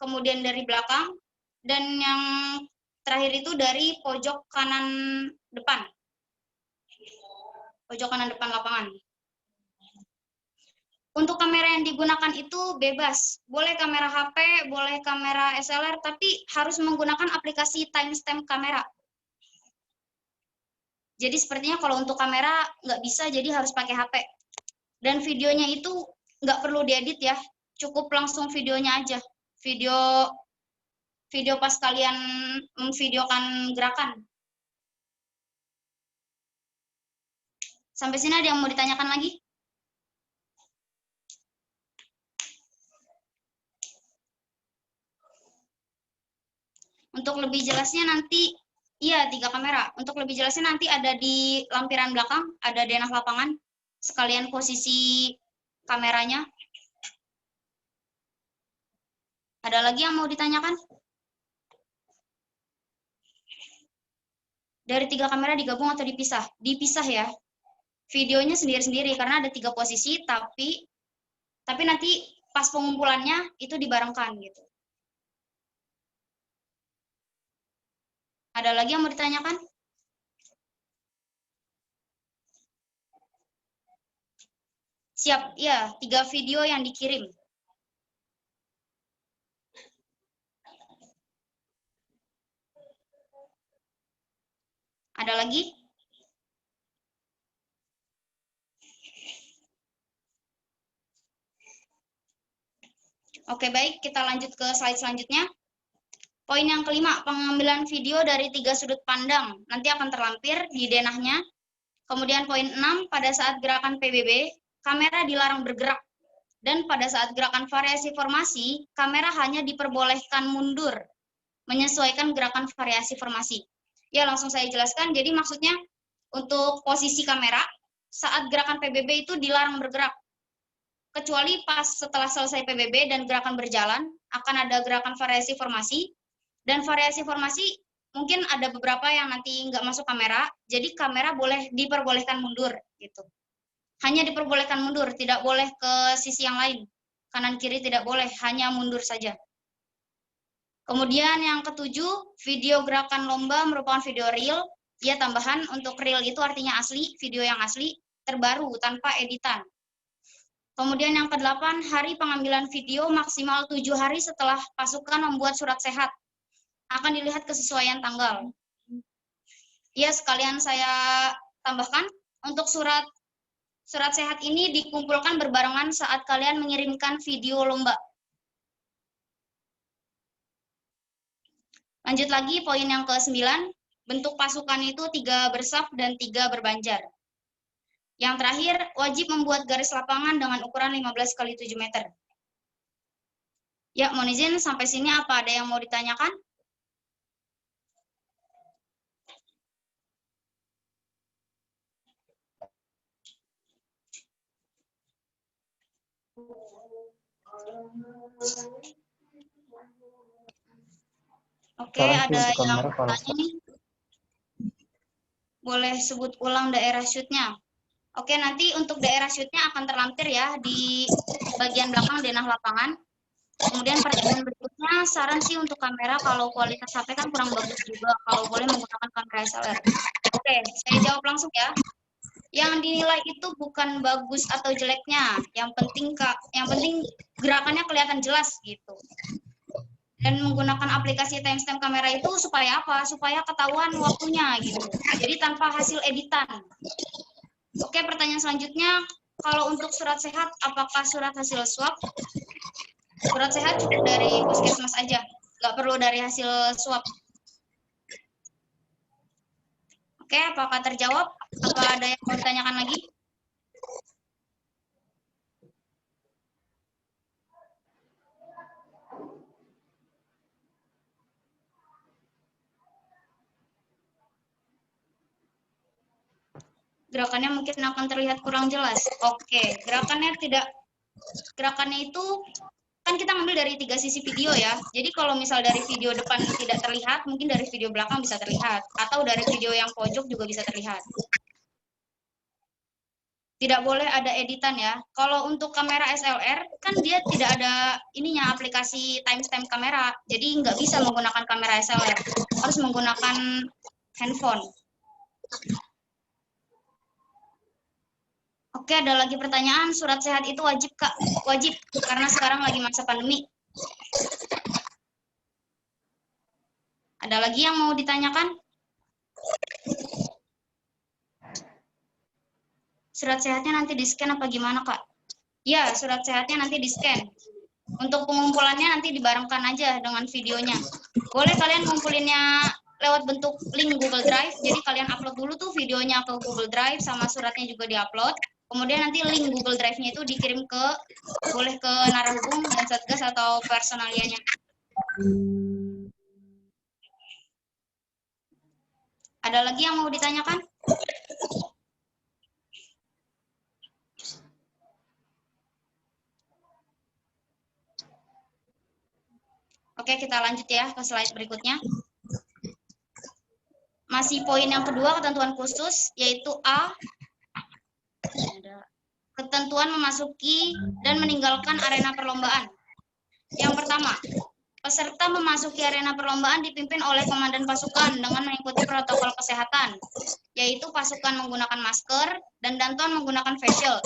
kemudian dari belakang, dan yang terakhir itu dari pojok kanan depan. Pojok kanan depan lapangan. Untuk kamera yang digunakan itu bebas. Boleh kamera HP, boleh kamera SLR, tapi harus menggunakan aplikasi timestamp kamera. Jadi sepertinya kalau untuk kamera nggak bisa, jadi harus pakai HP. Dan videonya itu nggak perlu diedit ya, cukup langsung videonya aja. Video pas kalian memvideokan gerakan. Sampai sini ada yang mau ditanyakan lagi? Untuk lebih jelasnya nanti, iya 3 kamera. Untuk lebih jelasnya nanti ada di lampiran belakang, ada denah lapangan, sekalian posisi kameranya. Ada lagi yang mau ditanyakan? Dari 3 kamera digabung atau dipisah? Dipisah ya. Videonya sendiri-sendiri karena ada 3 posisi, tapi nanti pas pengumpulannya itu dibarengkan gitu. Ada lagi yang mau ditanyakan? Siap, ya, 3 video yang dikirim. Ada lagi? Oke, baik, kita lanjut ke slide selanjutnya. Poin yang kelima, pengambilan video dari 3 sudut pandang. Nanti akan terlampir di denahnya. Kemudian poin 6, pada saat gerakan PBB, kamera dilarang bergerak. Dan pada saat gerakan variasi formasi, kamera hanya diperbolehkan mundur, menyesuaikan gerakan variasi formasi. Ya, langsung saya jelaskan. Jadi maksudnya untuk posisi kamera, saat gerakan PBB itu dilarang bergerak. Kecuali pas setelah selesai PBB dan gerakan berjalan, akan ada gerakan variasi formasi. Dan variasi formasi mungkin ada beberapa yang nanti nggak masuk kamera, jadi kamera diperbolehkan mundur gitu. Hanya diperbolehkan mundur, tidak boleh ke sisi yang lain. Kanan kiri tidak boleh, hanya mundur saja. Kemudian yang ketujuh, video gerakan lomba merupakan video real. Ya, tambahan untuk real itu artinya asli, video yang asli, terbaru, tanpa editan. Kemudian yang ke-8, hari pengambilan video maksimal 7 hari setelah pasukan membuat surat sehat. Akan dilihat kesesuaian tanggal. Ya, sekalian saya tambahkan, untuk surat sehat ini dikumpulkan berbarengan saat kalian mengirimkan video lomba. Lanjut lagi, poin yang ke-9, bentuk pasukan itu 3 bersaf dan 3 berbanjar. Yang terakhir, wajib membuat garis lapangan dengan ukuran 15 x 7 meter. Ya, mohon izin sampai sini apa ada yang mau ditanyakan? Oke, ada yang bertanya nih. Boleh sebut ulang daerah shoot-nya. Oke, nanti untuk daerah shoot-nya akan terlampir ya di bagian belakang denah lapangan. Kemudian pertanyaan berikutnya, saran sih untuk kamera kalau kualitas HP kan kurang bagus juga, kalau boleh menggunakan kamera SLR. Oke, saya jawab langsung ya. Yang dinilai itu bukan bagus atau jeleknya, yang penting gerakannya kelihatan jelas gitu. Dan menggunakan aplikasi timestamp kamera itu supaya apa? Supaya ketahuan waktunya gitu. Jadi tanpa hasil editan. Oke, pertanyaan selanjutnya, kalau untuk surat sehat, apakah surat hasil swab? Surat sehat cukup dari puskesmas aja, nggak perlu dari hasil swab. Oke, apakah terjawab? Apa ada yang mau ditanyakan lagi? Gerakannya mungkin akan terlihat kurang jelas. Oke, gerakannya itu kan kita ngambil dari 3 sisi video ya. Jadi kalau misal dari video depan tidak terlihat, mungkin dari video belakang bisa terlihat. Atau dari video yang pojok juga bisa terlihat. Tidak boleh ada editan ya. Kalau untuk kamera SLR, kan dia tidak ada ininya, aplikasi timestamp kamera. Jadi nggak bisa menggunakan kamera SLR. Harus menggunakan handphone. Oke, ada lagi pertanyaan, surat sehat itu wajib Kak? Wajib, karena sekarang lagi masa pandemi. Ada lagi yang mau ditanyakan? Surat sehatnya nanti di-scan apa gimana Kak? Ya, surat sehatnya nanti di-scan. Untuk pengumpulannya nanti dibarengkan aja dengan videonya. Boleh kalian ngumpulinnya lewat bentuk link Google Drive, jadi kalian upload dulu tuh videonya ke Google Drive, sama suratnya juga diupload. Kemudian nanti link Google Drive-nya itu dikirim boleh ke Narahubung dan Satgas atau personalianya. Ada lagi yang mau ditanyakan? Oke, kita lanjut ya ke slide berikutnya. Masih poin yang kedua, ketentuan khusus, yaitu A. Ketentuan memasuki dan meninggalkan arena perlombaan. Yang pertama, peserta memasuki arena perlombaan dipimpin oleh komandan pasukan dengan mengikuti protokol kesehatan, yaitu pasukan menggunakan masker dan danton menggunakan face shield.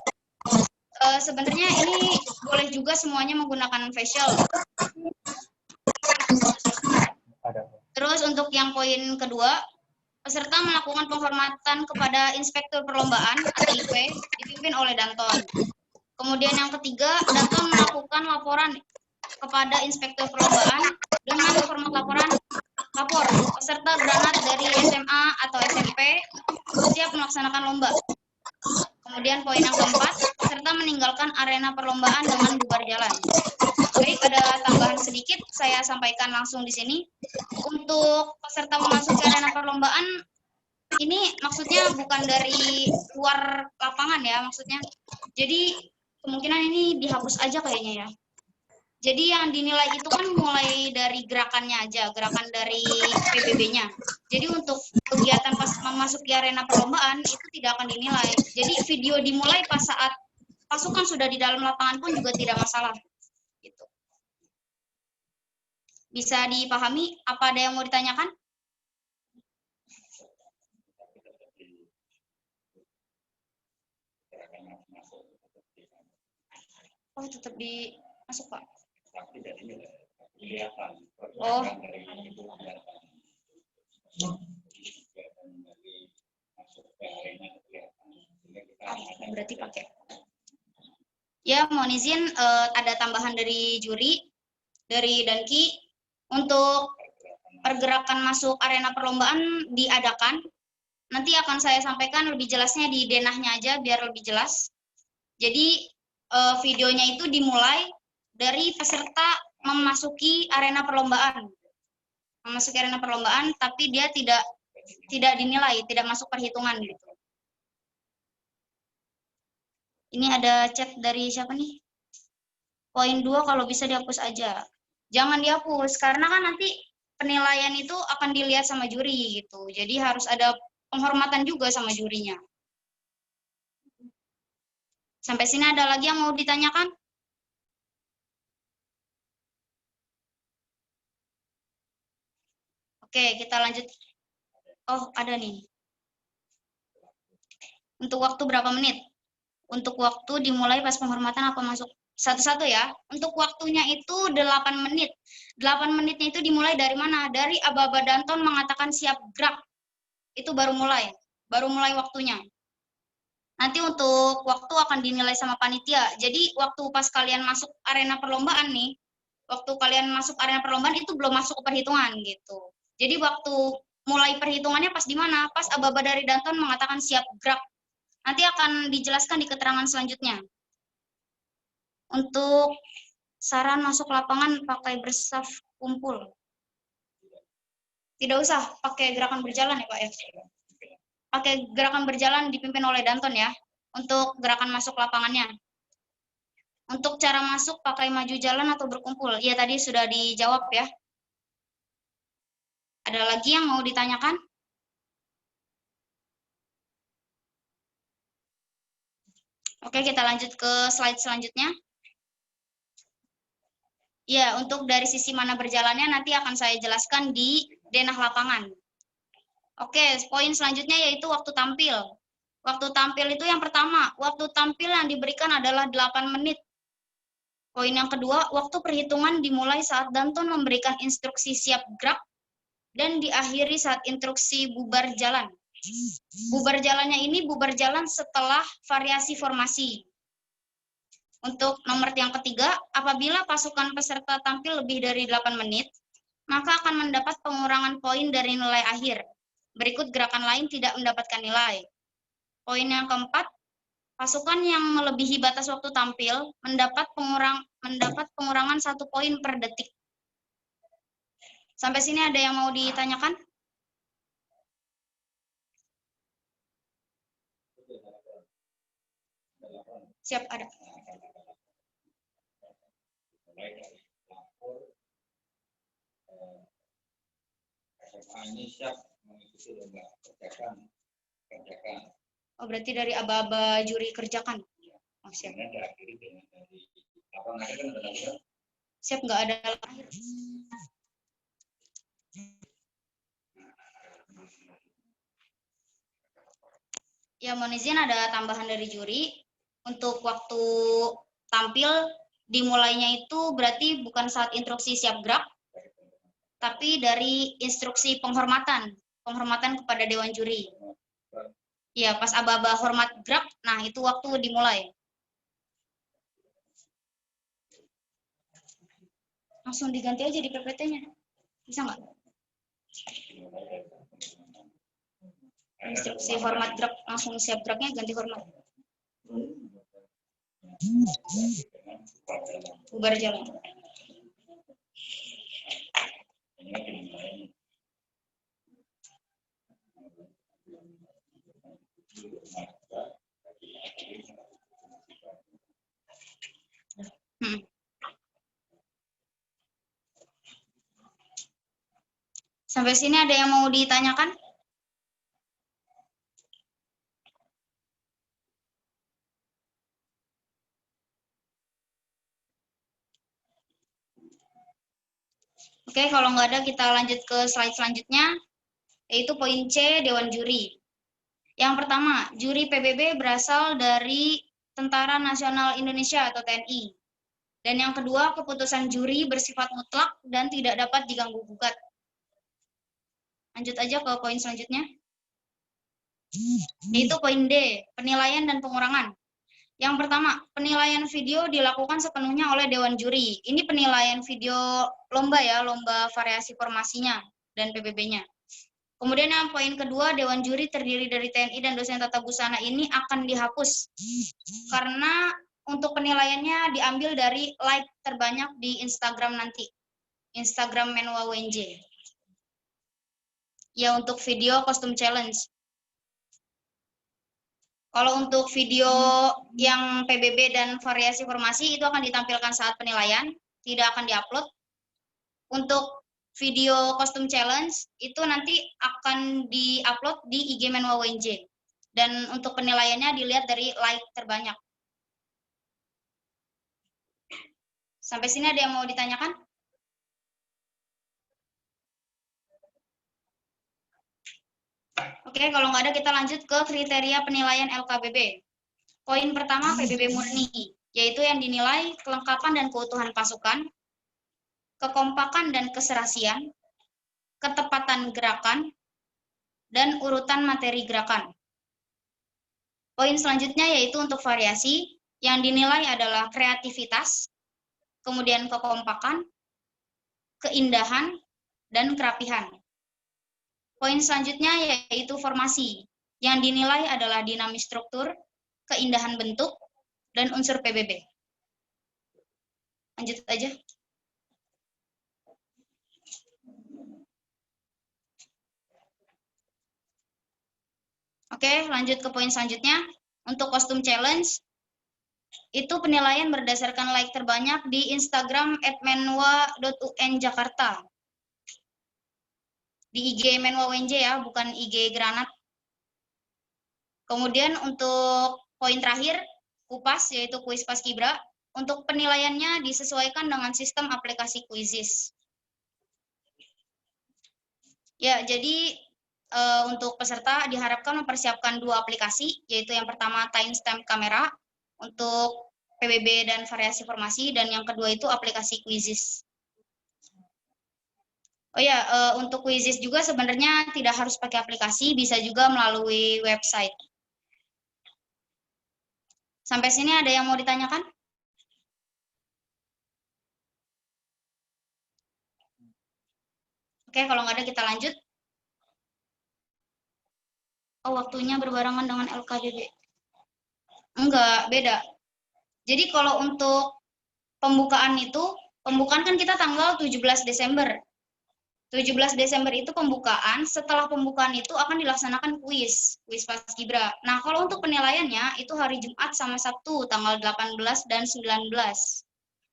Sebenarnya ini boleh juga semuanya menggunakan face shield. Terus untuk yang poin kedua, peserta melakukan penghormatan kepada inspektur perlombaan atau IP dipimpin oleh danton. Kemudian yang ketiga, danton melakukan laporan kepada inspektur perlombaan dengan format laporan lapor peserta granat dari SMA atau SMP siap melaksanakan lomba. Kemudian poin yang keempat, peserta meninggalkan arena perlombaan dengan bubar jalan. Baik, ada tambahan sedikit, saya sampaikan langsung di sini. Untuk peserta memasuki arena perlombaan, ini maksudnya bukan dari luar lapangan ya, maksudnya. Jadi kemungkinan ini dihapus aja kayaknya ya. Jadi yang dinilai itu kan mulai dari gerakannya aja, gerakan dari PBB-nya. Jadi untuk kegiatan pas memasuki arena perlombaan itu tidak akan dinilai. Jadi video dimulai pas saat pasukan sudah di dalam lapangan pun juga tidak masalah. Gitu. Bisa dipahami? Apa ada yang mau ditanyakan? Oh, tetap masuk Pak. Oh. Berarti pakai. Ya, mohon izin ada tambahan dari juri, dari Danki, untuk pergerakan masuk arena perlombaan diadakan. Nanti akan saya sampaikan lebih jelasnya di denahnya aja biar lebih jelas. Jadi videonya itu dimulai dari peserta memasuki arena perlombaan. Memasuki arena perlombaan, tapi dia tidak dinilai, tidak masuk perhitungan gitu. Ini ada chat dari siapa nih? Poin 2 kalau bisa dihapus aja. Jangan dihapus, karena kan nanti penilaian itu akan dilihat sama juri gitu. Jadi harus ada penghormatan juga sama jurinya. Sampai sini ada lagi yang mau ditanyakan? Oke, kita lanjut. Oh, ada nih. Untuk waktu berapa menit? Untuk waktu dimulai pas penghormatan apa masuk? Satu-satu ya. Untuk waktunya itu 8 menit. 8 menitnya itu dimulai dari mana? Dari Aba-Aba Danton mengatakan siap gerak. Itu baru mulai waktunya. Nanti untuk waktu akan dinilai sama panitia. Jadi waktu pas kalian masuk arena perlombaan nih, waktu kalian masuk arena perlombaan itu belum masuk ke perhitungan gitu. Jadi waktu mulai perhitungannya pas di mana? Pas Aba-Aba dari Danton mengatakan siap gerak. Nanti akan dijelaskan di keterangan selanjutnya. Untuk saran masuk lapangan pakai bersaf kumpul. Tidak usah pakai gerakan berjalan ya Pak ya. Pakai gerakan berjalan dipimpin oleh Danton ya. Untuk gerakan masuk lapangannya. Untuk cara masuk pakai maju jalan atau berkumpul. Ya tadi sudah dijawab ya. Ada lagi yang mau ditanyakan? Oke, kita lanjut ke slide selanjutnya. Ya, untuk dari sisi mana berjalannya nanti akan saya jelaskan di denah lapangan. Oke, poin selanjutnya yaitu waktu tampil. Waktu tampil itu yang pertama, waktu tampil yang diberikan adalah 8 menit. Poin yang kedua, waktu perhitungan dimulai saat Danton memberikan instruksi siap gerak dan diakhiri saat instruksi bubar jalan. Bubar jalannya ini bubar jalan setelah variasi formasi. Untuk nomor yang ketiga, apabila pasukan peserta tampil lebih dari 8 menit, maka akan mendapat pengurangan poin dari nilai akhir. Berikut gerakan lain tidak mendapatkan nilai. Poin yang keempat, pasukan yang melebihi batas waktu tampil mendapat pengurangan 1 poin per detik. Sampai sini ada yang mau ditanyakan? Siap, ada. Oh, berarti dari aba-aba juri kerjakan. Oh, siap. Siap, nggak ada lahir. Ya, mohon izin ada tambahan dari juri. Untuk waktu tampil dimulainya itu berarti bukan saat instruksi siap gerak, tapi dari instruksi penghormatan kepada Dewan Juri. Ya, pas aba-aba hormat gerak, nah itu waktu dimulai. Langsung diganti aja di PPT-nya. Bisa nggak? Instruksi format drag, langsung siap dragnya ganti format. Bubar jalan. Sampai sini ada yang mau ditanyakan? Oke, kalau nggak ada kita lanjut ke slide selanjutnya, yaitu poin C, Dewan Juri. Yang pertama, juri PBB berasal dari Tentara Nasional Indonesia atau TNI. Dan yang kedua, keputusan juri bersifat mutlak dan tidak dapat diganggu-gugat. Lanjut aja ke poin selanjutnya. Yaitu poin D, penilaian dan pengurangan. Yang pertama, penilaian video dilakukan sepenuhnya oleh Dewan Juri. Ini penilaian video lomba ya, lomba variasi formasinya dan PBB-nya. Kemudian yang poin kedua, Dewan Juri terdiri dari TNI dan dosen tata busana ini akan dihapus. Karena untuk penilaiannya diambil dari like terbanyak di Instagram nanti. Instagram Menwa WNJ. Ya, untuk video kostum challenge. Kalau untuk video yang PBB dan variasi formasi itu akan ditampilkan saat penilaian, tidak akan diupload. Untuk video kostum challenge itu nanti akan diupload di IG Menwa WNJ. Dan untuk penilaiannya dilihat dari like terbanyak. Sampai sini ada yang mau ditanyakan? Oke, kalau nggak ada kita lanjut ke kriteria penilaian LKBB. Poin pertama PBB murni, yaitu yang dinilai kelengkapan dan keutuhan pasukan, kekompakan dan keserasian, ketepatan gerakan, dan urutan materi gerakan. Poin selanjutnya yaitu untuk variasi, yang dinilai adalah kreativitas, kemudian kekompakan, keindahan, dan kerapihan. Poin selanjutnya yaitu formasi, yang dinilai adalah dinamis struktur, keindahan bentuk, dan unsur PBB. Lanjut aja. Oke, lanjut ke poin selanjutnya. Untuk kostum challenge, itu penilaian berdasarkan like terbanyak di Instagram @menwa.un_jakarta. Di IG Menwa WNJ ya, bukan IG Granat. Kemudian untuk poin terakhir, kupas, yaitu kuis Paskibra. Untuk penilaiannya disesuaikan dengan sistem aplikasi Quizizz. Ya, jadi untuk peserta diharapkan mempersiapkan 2 aplikasi, yaitu yang pertama timestamp kamera untuk PBB dan variasi formasi, dan yang kedua itu aplikasi Quizizz. Oh ya, untuk Quizizz juga sebenarnya tidak harus pakai aplikasi, bisa juga melalui website. Sampai sini ada yang mau ditanyakan? Oke, kalau nggak ada kita lanjut. Oh, waktunya berbarengan dengan LKBB. Enggak, beda. Jadi kalau untuk pembukaan itu, pembukaan kan kita tanggal 17 Desember. 17 Desember itu pembukaan, setelah pembukaan itu akan dilaksanakan kuis Paskibra. Nah, kalau untuk penilaiannya itu hari Jumat sama Sabtu, tanggal 18 dan 19.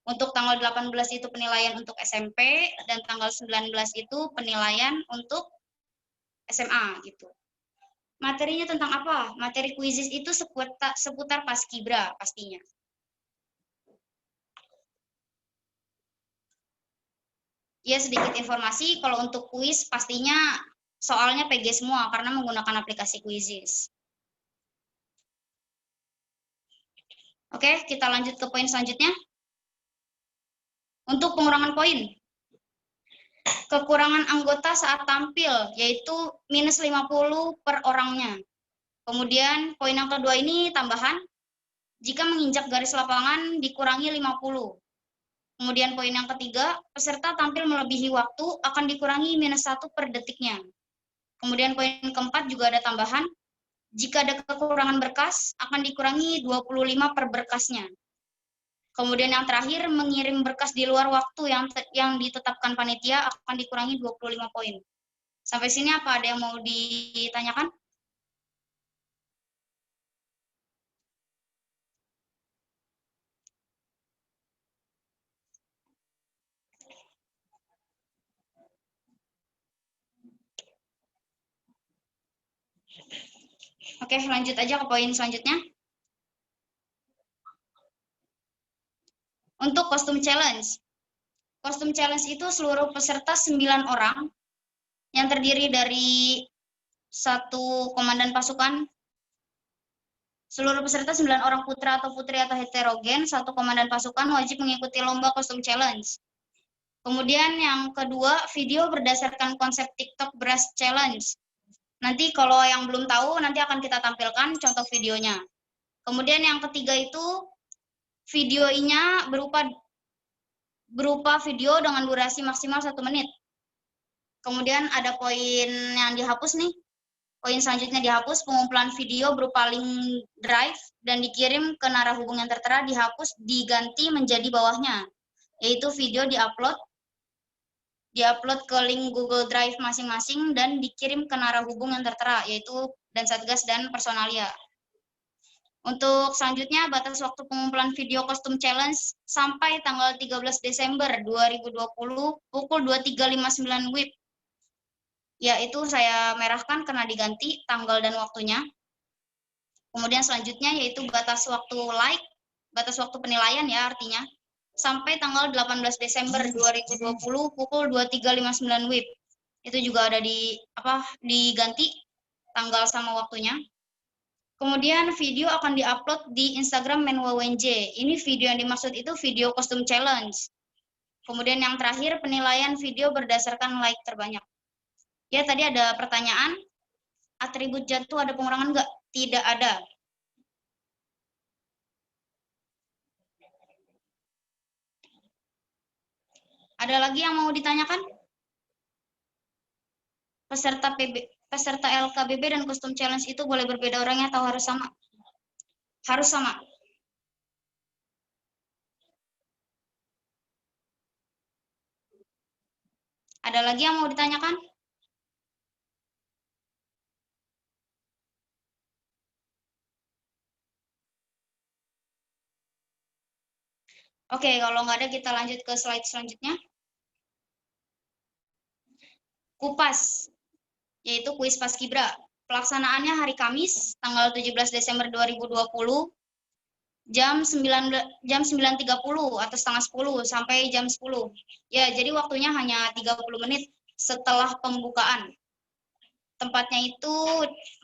Untuk tanggal 18 itu penilaian untuk SMP, dan tanggal 19 itu penilaian untuk SMA gitu. Materinya tentang apa? Materi Quizizz itu seputar Paskibra pastinya. Ya, sedikit informasi, kalau untuk kuis pastinya soalnya PG semua karena menggunakan aplikasi Quizizz. Oke, kita lanjut ke poin selanjutnya. Untuk pengurangan poin. Kekurangan anggota saat tampil, yaitu minus 50 per orangnya. Kemudian poin yang kedua ini tambahan, jika menginjak garis lapangan dikurangi 50. Kemudian poin yang ketiga, peserta tampil melebihi waktu akan dikurangi -1 per detiknya. Kemudian poin keempat juga ada tambahan, jika ada kekurangan berkas akan dikurangi 25 per berkasnya. Kemudian yang terakhir, mengirim berkas di luar waktu yang ditetapkan panitia akan dikurangi 25 poin. Sampai sini apa ada yang mau ditanyakan? Oke, lanjut aja ke poin selanjutnya. Untuk kostum challenge. Kostum challenge itu seluruh peserta 9 orang yang terdiri dari 1 komandan pasukan. Seluruh peserta 9 orang putra atau putri atau heterogen, 1 komandan pasukan wajib mengikuti lomba kostum challenge. Kemudian yang kedua, video berdasarkan konsep TikTok Brush Challenge. Nanti kalau yang belum tahu, nanti akan kita tampilkan contoh videonya. Kemudian yang ketiga itu, videonya berupa video dengan durasi maksimal 1 menit. Kemudian ada poin yang dihapus nih. Poin selanjutnya dihapus, pengumpulan video berupa link drive dan dikirim ke narah hubung yang tertera dihapus, diganti menjadi bawahnya, yaitu video diupload ke link Google Drive masing-masing dan dikirim ke narah hubung yang tertera, yaitu Dansatgas dan Personalia. Untuk selanjutnya, batas waktu pengumpulan video kostum challenge sampai tanggal 13 Desember 2020 pukul 23.59 WIB. Ya, itu saya merahkan karena diganti tanggal dan waktunya. Kemudian selanjutnya yaitu batas waktu batas waktu penilaian ya artinya, sampai tanggal 18 Desember 2020 pukul 23.59 WIB. Itu juga ada diganti tanggal sama waktunya. Kemudian video akan diupload di Instagram Menwa WNJ. Ini video yang dimaksud itu video kostum challenge. Kemudian yang terakhir, penilaian video berdasarkan like terbanyak. Ya, tadi ada pertanyaan, atribut jatuh ada pengurangan nggak? Tidak ada. Ada lagi yang mau ditanyakan? Peserta LKBB dan kostum challenge itu boleh berbeda orangnya atau harus sama? Harus sama. Ada lagi yang mau ditanyakan? Oke, kalau nggak ada kita lanjut ke slide selanjutnya. Kupas, yaitu kuis Paskibra. Pelaksanaannya hari Kamis, tanggal 17 Desember 2020, jam 9.30 atau setengah 10 sampai jam 10. Ya, jadi waktunya hanya 30 menit setelah pembukaan. Tempatnya itu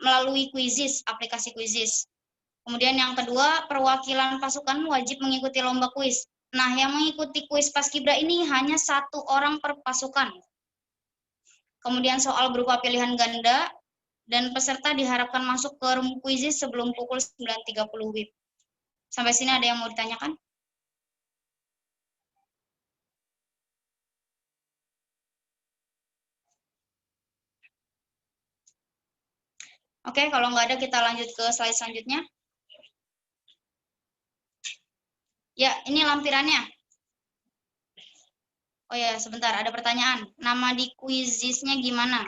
melalui Quizizz, aplikasi Quizizz. Kemudian yang kedua, perwakilan pasukan wajib mengikuti lomba kuis. Nah, yang mengikuti kuis Paskibra ini hanya 1 orang per pasukan. Kemudian soal berupa pilihan ganda, dan peserta diharapkan masuk ke room Quizizz sebelum pukul 9.30 WIB. Sampai sini ada yang mau ditanyakan? Oke, kalau nggak ada kita lanjut ke slide selanjutnya. Ya, ini lampirannya. Oh ya, sebentar, ada pertanyaan. Nama di Quizizz-nya gimana?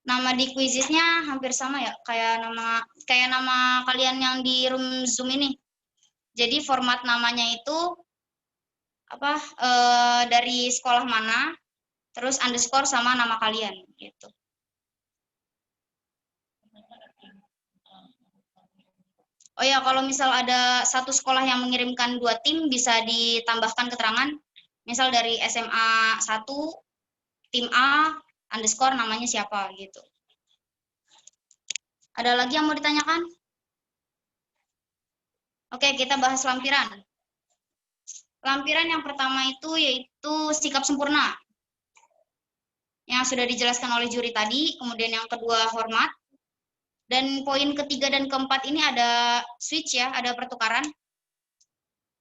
Nama di Quizizz-nya hampir sama ya, kayak nama kalian yang di room Zoom ini. Jadi format namanya itu dari sekolah mana, terus underscore sama nama kalian gitu. Oh ya, kalau misal ada satu sekolah yang mengirimkan 2 tim, bisa ditambahkan keterangan. Misal dari SMA 1, tim A, underscore namanya siapa, gitu. Ada lagi yang mau ditanyakan? Oke, kita bahas lampiran. Lampiran yang pertama itu yaitu sikap sempurna. Yang sudah dijelaskan oleh juri tadi. Kemudian yang kedua, hormat. Dan poin ketiga dan keempat ini ada switch ya, ada pertukaran.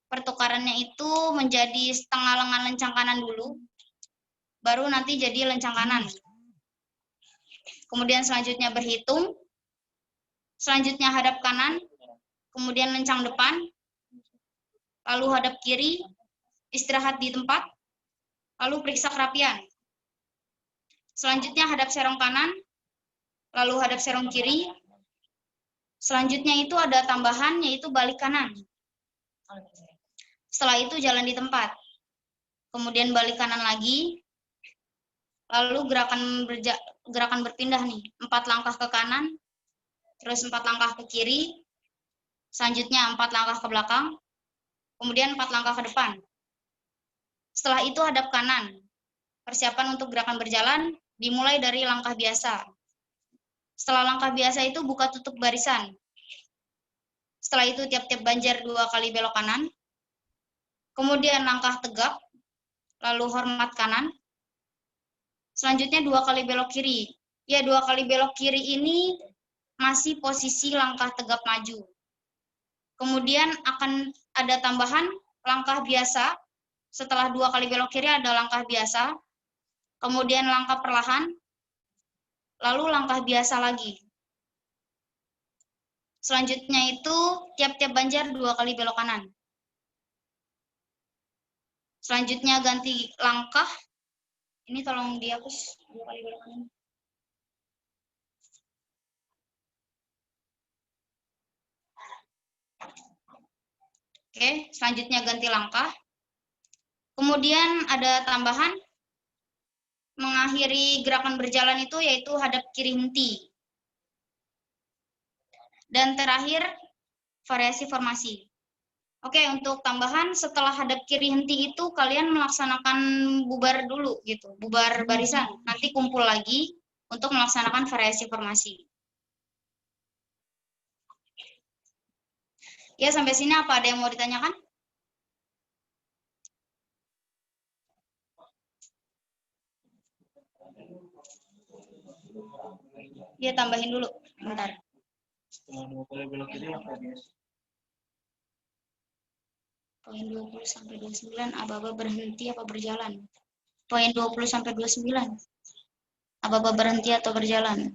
pertukarannya itu menjadi setengah lengan lencang kanan dulu, baru nanti jadi lencang kanan. Kemudian selanjutnya berhitung, selanjutnya hadap kanan, kemudian lencang depan, lalu hadap kiri, istirahat di tempat, lalu periksa kerapian. Selanjutnya hadap serong kanan, lalu hadap serong kiri. Selanjutnya itu ada tambahan, yaitu balik kanan. Setelah itu jalan di tempat. Kemudian balik kanan lagi, lalu gerakan berpindah nih. 4 langkah ke kanan, terus 4 langkah ke kiri, selanjutnya 4 langkah ke belakang, kemudian 4 langkah ke depan. Setelah itu hadap kanan. Persiapan untuk gerakan berjalan dimulai dari langkah biasa. Setelah langkah biasa itu buka tutup barisan. Setelah itu tiap-tiap banjar 2 kali belok kanan. Kemudian langkah tegap, lalu hormat kanan. Selanjutnya 2 kali belok kiri. Ya, 2 kali belok kiri ini masih posisi langkah tegap maju. Kemudian akan ada tambahan langkah biasa. Setelah 2 kali belok kiri ada langkah biasa. Kemudian langkah perlahan. Lalu langkah biasa lagi. Selanjutnya itu tiap-tiap banjar 2 kali belok kanan. Selanjutnya ganti langkah. Ini tolong dihapus 2 kali belok kanan. Oke, selanjutnya ganti langkah. Kemudian ada tambahan mengakhiri gerakan berjalan itu yaitu hadap kiri henti. Dan terakhir variasi formasi. Oke, untuk tambahan setelah hadap kiri henti itu kalian melaksanakan bubar dulu gitu, bubar barisan. Nanti kumpul lagi untuk melaksanakan variasi formasi. Ya, sampai sini apa ada yang mau ditanyakan? Ya, tambahin dulu. Bentar. Poin 20 sampai 29, aba-aba berhenti apa berjalan? Poin 20 sampai 29. Aba-aba berhenti atau berjalan?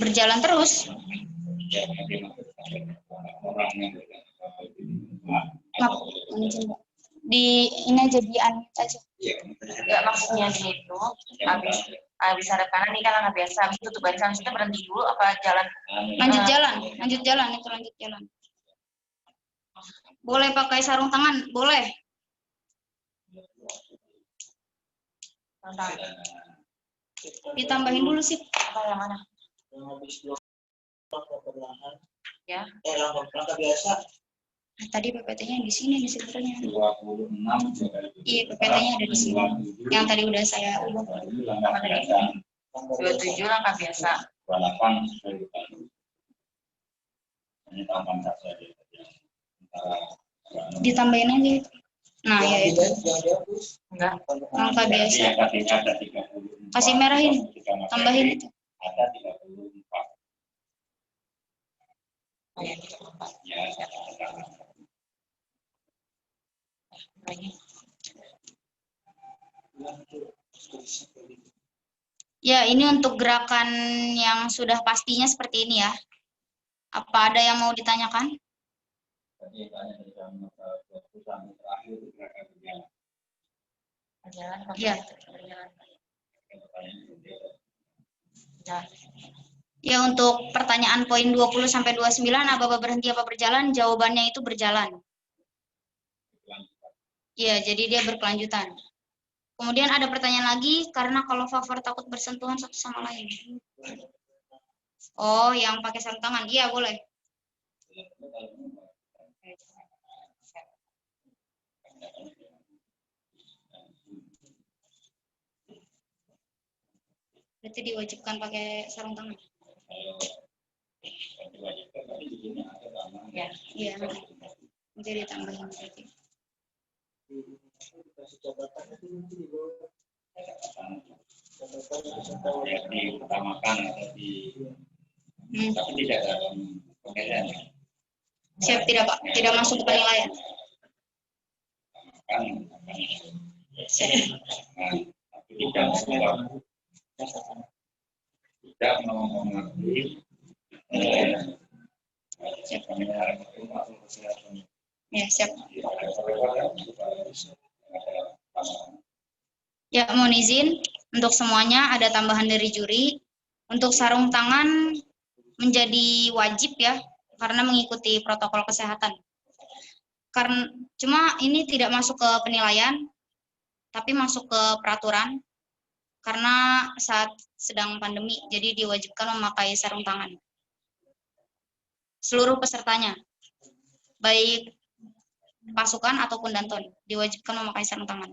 Berjalan terus. Di ini aja di unmute aja. Enggak, maksudnya gitu. Habis hadap kanan ini kan langkah biasa, habis tutup barisan kita berhenti dulu apa jalan? Lanjut jalan itu lanjut jalan. Boleh pakai sarung tangan, boleh. Ditambahin dulu sih. Apa yang mana? Ya. Langkah biasa. Nah, tadi PPT-nya di sini di sebenarnya. 26. Iya, PPT-nya ada di sini. Yang tadi udah saya ubah. Apa tadi? 27 langkah biasa. 28. Ini tambahan saja. Ditambahin aja itu. Nah, ya itu. Enggak. Langkah biasa. Ada 34. Kasih merahin. Tambahin itu. Ada 34. Oh ya, 34. Ya, Ya, ini untuk gerakan yang sudah pastinya seperti ini ya. Apa ada yang mau ditanyakan? tadi tanya dari jam 20 sampai terakhir itu gerakan berjalan. Berjalan. Iya. Berjalan. Ya. Ya, untuk pertanyaan poin 20 sampai 29 aba-aba berhenti apa berjalan? Jawabannya itu berjalan. Iya, jadi dia berkelanjutan. Kemudian ada pertanyaan lagi, karena kalau favor takut bersentuhan satu sama lain. Oh, yang pakai sarung tangan. Iya, boleh. Berarti diwajibkan pakai sarung tangan. Ya. Iya. Jadi tambahin berarti. Diutamakan atau di tapi tidak dalam pemilihan. Siap, tidak Pak, tidak masuk ke penilaian. Siap. Tidak mempengaruhi Siap. Ya, siap. Ya, mohon izin untuk semuanya ada tambahan dari juri. Untuk sarung tangan menjadi wajib ya, karena mengikuti protokol kesehatan. Karena cuma ini tidak masuk ke penilaian, tapi masuk ke peraturan. Karena saat sedang pandemi, jadi diwajibkan memakai sarung tangan. Seluruh pesertanya, baik pasukan ataupun danton, diwajibkan memakai sarung tangan.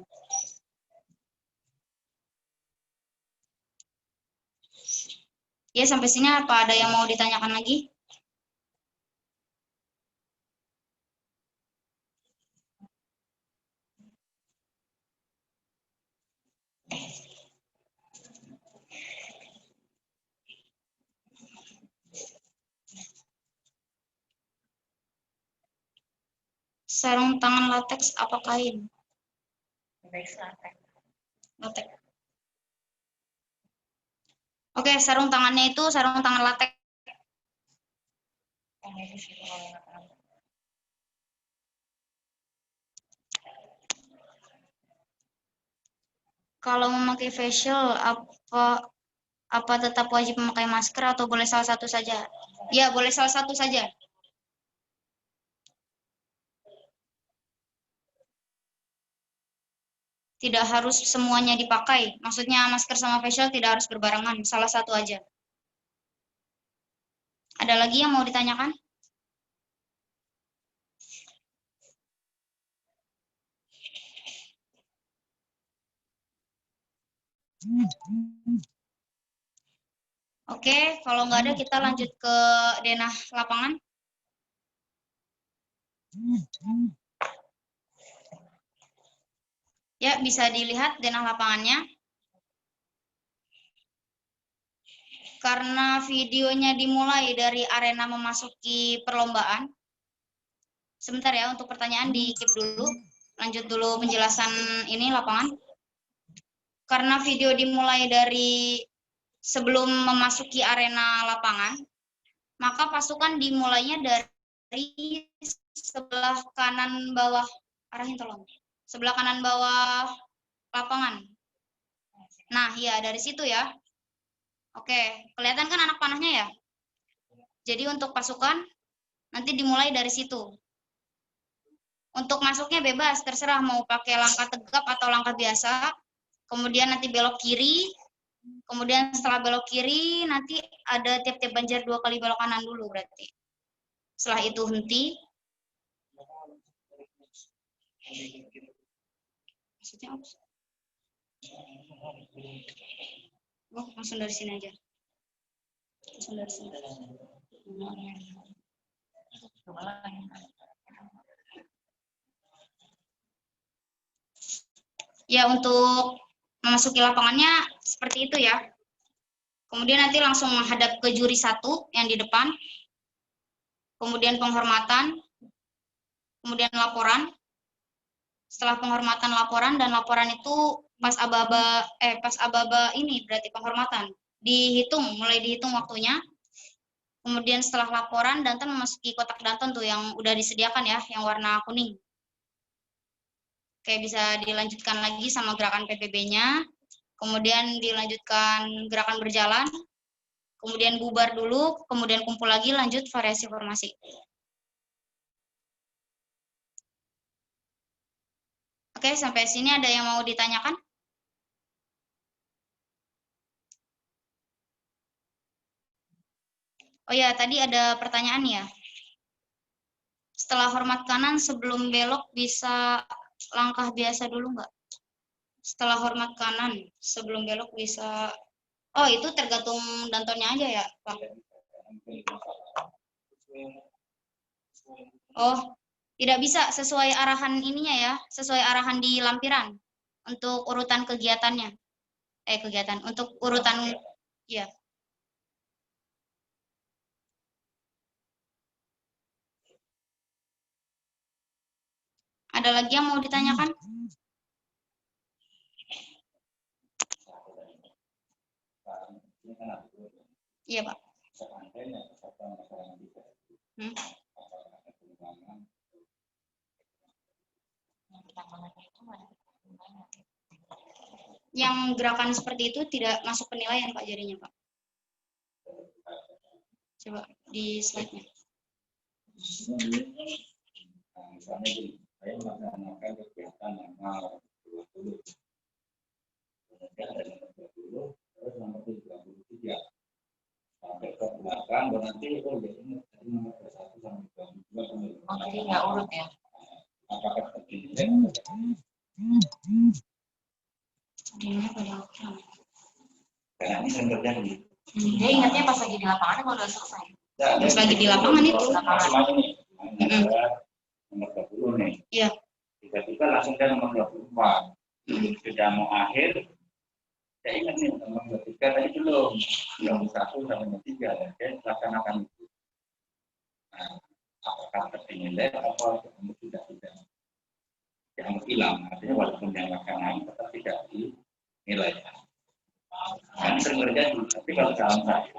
Ya, sampai sini apa ada yang mau ditanyakan lagi? Sarung tangan latex apa kain? Latex. Oke, sarung tangannya itu sarung tangan latex. Kalau memakai facial, apa tetap wajib memakai masker atau boleh salah satu saja? Ya, boleh salah satu saja. Tidak harus semuanya dipakai. Maksudnya masker sama facial tidak harus berbarengan, salah satu aja. Ada lagi yang mau ditanyakan? Oke, kalau nggak ada kita lanjut ke denah lapangan. Ya, bisa dilihat denah lapangannya. Karena videonya dimulai dari arena memasuki perlombaan. Sebentar ya, untuk pertanyaan di-keep dulu. Lanjut dulu penjelasan ini lapangan. Karena video dimulai dari sebelum memasuki arena lapangan, maka pasukan dimulainya dari sebelah kanan bawah, arahin tolong, sebelah kanan bawah lapangan. Nah, ya dari situ ya. Oke, kelihatan kan anak panahnya ya? Jadi untuk pasukan, nanti dimulai dari situ. Untuk masuknya bebas, terserah mau pakai langkah tegap atau langkah biasa. Kemudian nanti belok kiri, kemudian setelah belok kiri, nanti ada tiap-tiap banjar 2 kali belok kanan dulu berarti. Setelah itu henti. Maksudnya apa? Oh, langsung dari sini aja. Langsung dari sini. Ya, untuk memasuki lapangannya seperti itu ya. Kemudian nanti langsung menghadap ke juri 1 yang di depan. Kemudian penghormatan. Kemudian laporan. Setelah penghormatan laporan, dan laporan itu pas aba-aba ini berarti penghormatan. Dihitung, mulai dihitung waktunya. Kemudian setelah laporan, danton memasuki kotak danton tuh yang udah disediakan ya, yang warna kuning. Oke, bisa dilanjutkan lagi sama gerakan PPB-nya. Kemudian dilanjutkan gerakan berjalan. Kemudian bubar dulu, kemudian kumpul lagi, lanjut variasi formasi. Oke, sampai sini ada yang mau ditanyakan? Oh ya, tadi ada pertanyaan ya. Setelah hormat kanan sebelum belok bisa langkah biasa dulu nggak? Setelah hormat kanan sebelum belok bisa... Oh, itu tergantung dantonnya aja ya, Pak? Oh, tidak bisa sesuai arahan ininya ya, sesuai arahan di lampiran untuk urutan kegiatannya. Untuk urutan ya. Ada lagi yang mau ditanyakan? Iya, Pak. Hmm. Yang gerakan seperti itu tidak masuk penilaian, Pak, jadinya, Pak. Coba di slide-nya. Misalnya gini, saya melaksanakan kegiatan nomor 20. Kemudian ada nomor 20, terus nomor 33. Sampai ke belakang, berarti jadi nomor 21 sampai 22. Oh, jadi nggak urut ya? Apakah terjadi? Karena ini sering terjadi. Dia ingatnya pas lagi di lapangan atau udah selesai? Pas lagi di lapangan itu. Nomor 20 nih. Iya. Tiba-tiba langsung ke nomor 24. Sudah mau akhir, saya ingat nih nomor 23 tadi belum 21 sampai 23, dan saya laksanakan itu. Nah, apakah ternilai atau sudah tidak dianggap hilang? Artinya walaupun yang laksanakan tetap tidak dinilai. Kan sering terjadi, tapi kalau dalam saya,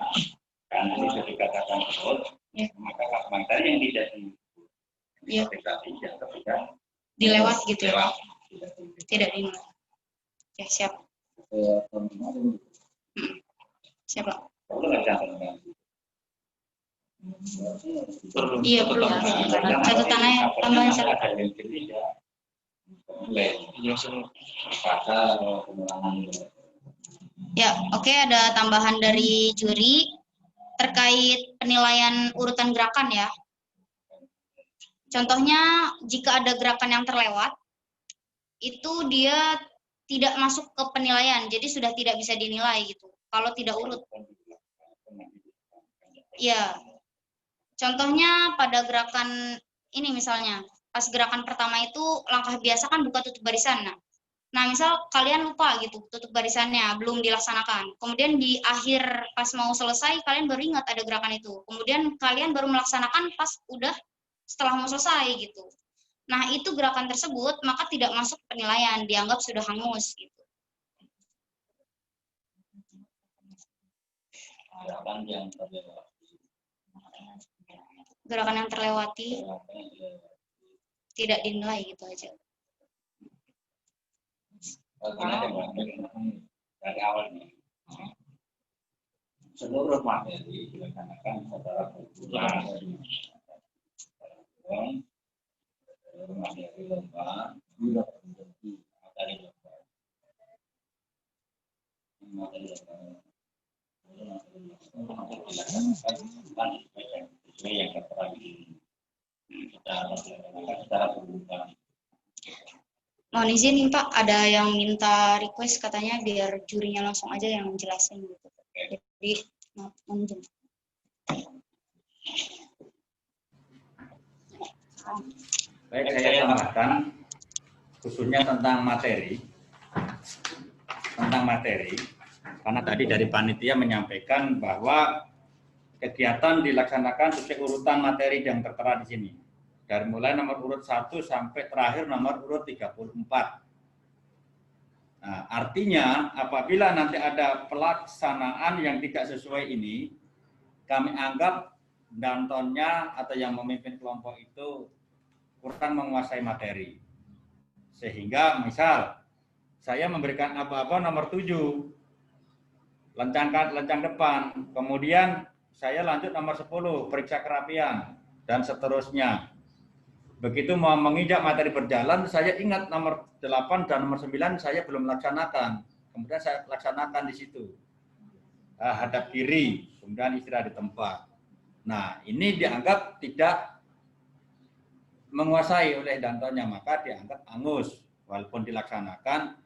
karena ini sudah dikatakan betul, maka materi yang tidak dianggap tidak dilewat gitu ya, tidak dinilai. Ya, siap. Siap, Pak. Iya, perlu. Catatannya tambahan satu. Ya, oke, ada tambahan dari juri terkait penilaian urutan gerakan ya. Contohnya, jika ada gerakan yang terlewat, itu dia tidak masuk ke penilaian, jadi sudah tidak bisa dinilai gitu. Kalau tidak urut. Ya, contohnya pada gerakan ini misalnya, pas gerakan pertama itu langkah biasa kan buka tutup barisan. Nah, misal kalian lupa gitu tutup barisannya, belum dilaksanakan. Kemudian di akhir pas mau selesai, kalian baru ingat ada gerakan itu. Kemudian kalian baru melaksanakan pas udah setelah mau selesai gitu. Nah, itu gerakan tersebut maka tidak masuk penilaian, dianggap sudah hangus gitu. Gerakan yang terlewati tidak dinilai gitu aja. Dari awalnya seluruh materi dilaksanakan secara berulang. Materi lomba juga menjadi materi lomba. Materi lomba dilaksanakan sesuai yang tertera di secara berulang. Mohon izin nih Pak, ada yang minta request katanya biar jurinya langsung aja yang jelasin gitu. Jadi, mohon izin. Baik, saya tambahkan khususnya tentang materi. Karena tadi dari panitia menyampaikan bahwa kegiatan dilaksanakan sesuai urutan materi yang tertera di sini. Dari mulai nomor urut 1 sampai terakhir nomor urut 34. Nah, artinya apabila nanti ada pelaksanaan yang tidak sesuai ini, kami anggap dantonnya atau yang memimpin kelompok itu kurang menguasai materi. Sehingga misal saya memberikan apa-apa nomor 7, lencang depan, kemudian saya lanjut nomor 10, periksa kerapian, dan seterusnya. Begitu mau menginjak materi berjalan, saya ingat nomor 8 dan nomor 9 saya belum laksanakan. Kemudian saya laksanakan di situ. Hadap kiri, kemudian istirahat di tempat. Nah, ini dianggap tidak menguasai oleh dantonnya, maka dianggap angus. Walaupun dilaksanakan,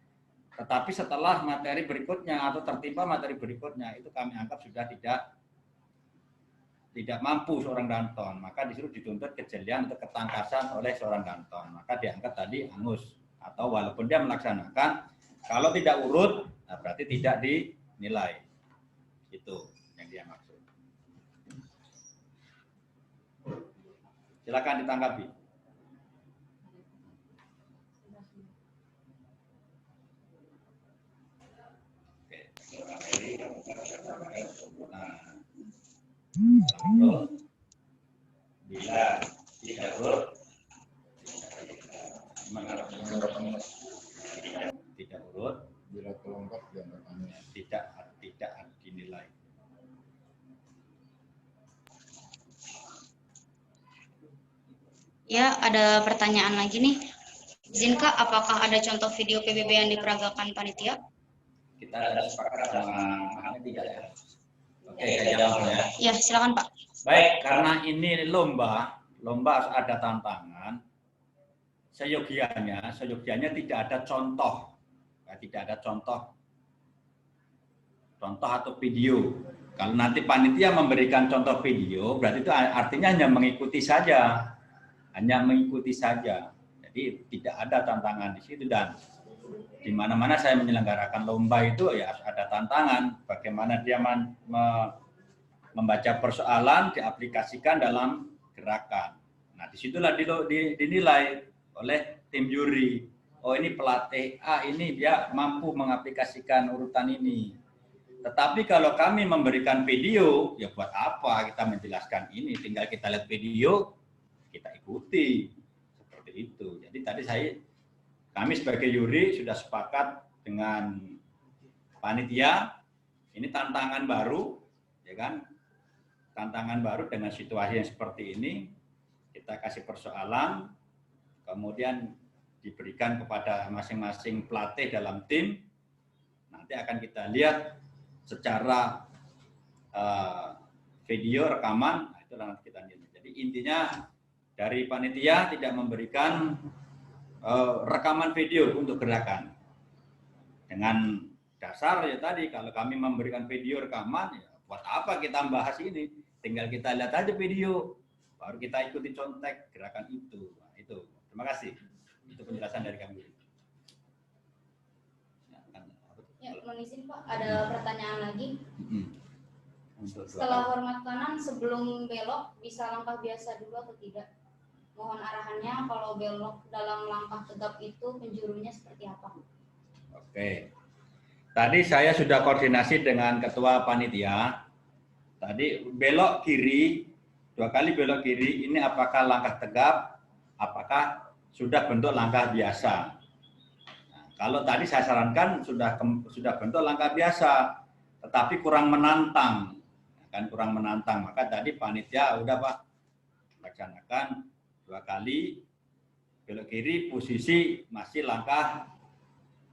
tetapi setelah materi berikutnya atau tertimpa materi berikutnya, itu kami anggap sudah tidak mampu seorang danton, maka disuruh dituntut kejelian atau ketangkasan oleh seorang danton, maka dianggap tadi angus. Atau walaupun dia melaksanakan, kalau tidak urut, nah berarti tidak dinilai. Itu yang dia maksud. Silakan ditanggapi. Nah, bila tidak urut, tidak urut, Bila kelengkap dianggap aneh. tidak dinilai. Ya, ada pertanyaan lagi nih. Izin Kak, apakah ada contoh video PBB yang diperagakan panitia? Kita ada sepakat sama maknya tidak ya. Oke, saya jawab ya. Ya, silakan Pak. Baik, karena ini lomba harus ada tantangan. Seyogianya tidak ada contoh, tidak ada contoh atau video. Kalau nanti panitia memberikan contoh video, berarti itu artinya hanya mengikuti saja. Jadi tidak ada tantangan di situ, dan di mana-mana saya menyelenggarakan lomba itu ya ada tantangan bagaimana dia membaca persoalan diaplikasikan dalam gerakan. Nah, disitulah dinilai oleh tim juri. Oh, ini pelatih ini dia mampu mengaplikasikan urutan ini. Tetapi kalau kami memberikan video, ya buat apa kita menjelaskan ini? Tinggal kita lihat video, kita ikuti. Seperti itu. Jadi tadi kami sebagai juri sudah sepakat dengan panitia, ini tantangan baru, ya kan? Tantangan baru dengan situasi yang seperti ini, kita kasih persoalan, kemudian diberikan kepada masing-masing pelatih dalam tim, nanti akan kita lihat secara video rekaman, nah, itulah nanti kita lihat. Jadi intinya dari panitia tidak memberikan rekaman video untuk gerakan. Dengan dasar ya tadi, kalau kami memberikan video rekaman, ya buat apa kita bahas ini? Tinggal kita lihat aja video, baru kita ikuti contek gerakan itu. Nah, itu. Terima kasih. Itu penjelasan dari kami. Ya, mohon izin Pak, ada pertanyaan lagi. Setelah hormat kanan sebelum belok, bisa langkah biasa dulu atau tidak? Mohon arahannya kalau belok dalam langkah tegap itu penjurunya seperti apa? Oke. Tadi saya sudah koordinasi dengan ketua panitia. Tadi belok kiri, 2 kali belok kiri, ini apakah langkah tegap, apakah sudah bentuk langkah biasa. Nah, kalau tadi saya sarankan sudah bentuk langkah biasa, tetapi kurang menantang. Kan kurang menantang, maka tadi panitia udah Pak, laksanakan 2 kali belok kiri, posisi masih langkah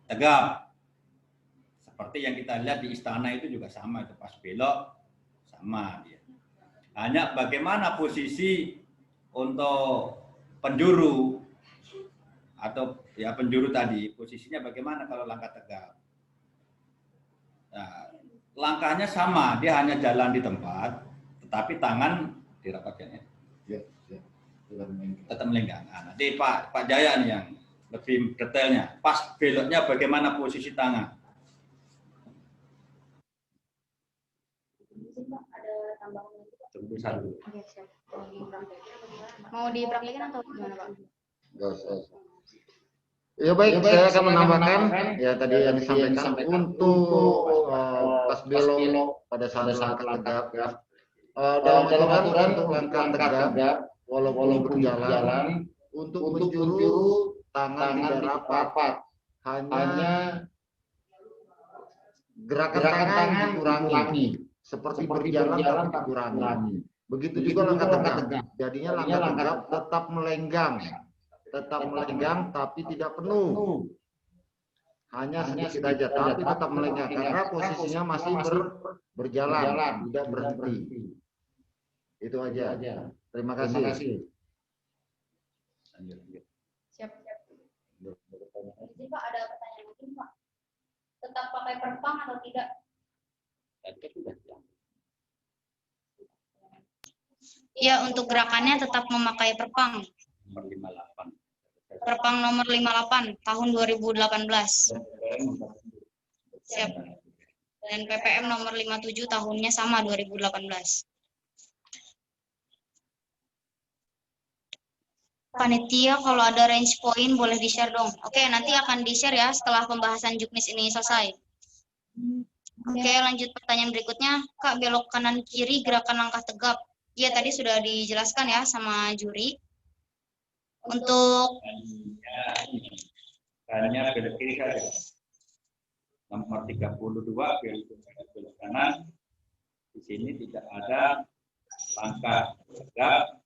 tegap. Seperti yang kita lihat di istana itu juga sama, itu pas belok sama dia. Hanya bagaimana posisi untuk penjuru atau ya penjuru tadi, posisinya bagaimana kalau langkah tegap. Nah, langkahnya sama, dia hanya jalan di tempat, tetapi tangan dirapatkan ya. Tetap melenggang. Nah, nanti Pak Jaya nih yang lebih detailnya. Pas beloknya bagaimana posisi tangan? Ada tambahan lagi Pak? Tunggu satu. Oke, siap. Mau dipraktekin atau gimana Pak? Ya baik, saya akan menambahkan ya tadi yang disampaikan untuk pas belok pada saat langkah tegap ya. Dalam aturan untuk langkah tegap walaupun berjalan untuk penjuru tangan tidak rapat, hanya gerakan tangan dikurangi seperti berjalan tapi dikurangi. Begitu juga langkah tegap. Jadinya langkah tegap tetap melenggang tapi tidak penuh. Hanya sedikit saja tapi tetap melenggang karena posisinya masih berjalan, tidak berhenti. Itu aja. Terima kasih. Siap. Izin Pak, ada pertanyaan lagi Pak. Tetap pakai perpang atau tidak? Ya, untuk gerakannya tetap memakai perpang. Nomor 58. Perpang nomor 58 tahun 2018. Siap. Dan PPM nomor 57 tahunnya sama 2018. Panitia kalau ada range point boleh di-share dong. Oke, nanti akan di-share ya setelah pembahasan juknis ini selesai. Oke, lanjut pertanyaan berikutnya. Kak, belok kanan kiri gerakan langkah tegap. Iya, tadi sudah dijelaskan ya sama juri. Untuk hanya belok kiri saja. Nomor 32 belok kanan. Di sini tidak ada langkah tegap.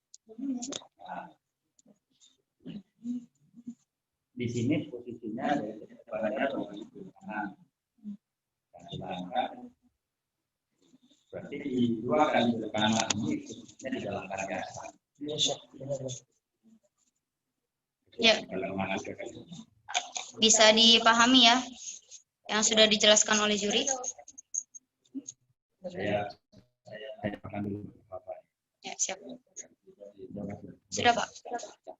Nah, di sini posisinya dari depannya belok kanan. Dan langkah. Berarti di dua kali belok kanan ini posisinya tidak langkah biasa. ya, bisa dipahami ya yang sudah dijelaskan oleh juri. Saya makan dulu Bapak. Ya, siap. Sudah, Pak.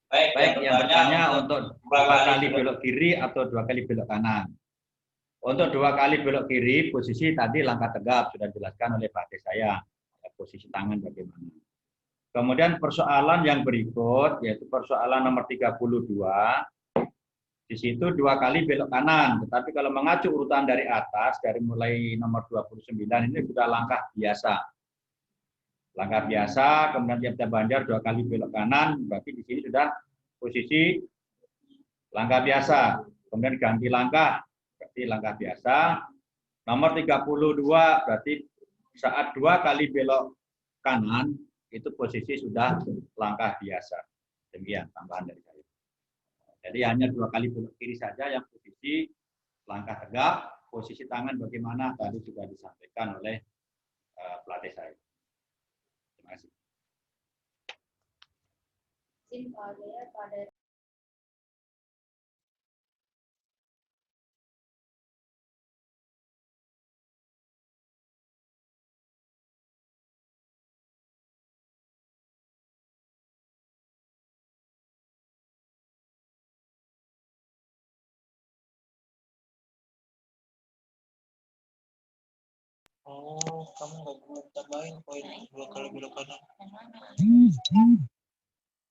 Baik, yang bertanya untuk 2 kali belok kiri atau 2 kali belok kanan. Untuk 2 kali belok kiri, posisi tadi langkah tegap sudah dijelaskan oleh Pak saya. Posisi tangan bagaimana. Kemudian persoalan yang berikut yaitu persoalan nomor 32. Di situ 2 kali belok kanan, tetapi kalau mengacu urutan dari atas dari mulai nomor 29 ini sudah langkah biasa. Langkah biasa, kemudian tiap-tiap banjar 2 kali belok kanan, berarti di sini sudah posisi langkah biasa. Kemudian ganti langkah, berarti langkah biasa. Nomor 32 berarti saat 2 kali belok kanan itu posisi sudah langkah biasa. Demikian tambahan dari saya. Jadi hanya 2 kali belok kiri saja yang posisi langkah tegap, posisi tangan bagaimana tadi sudah disampaikan oleh pelatih saya. Terima kasih. Oh, kamu nggak perlu tambahin poin 2 kali belok kanan.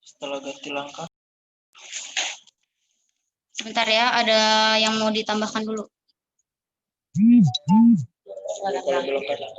Setelah ganti langkah. Sebentar ya, ada yang mau ditambahkan dulu. Kalau belok kanan.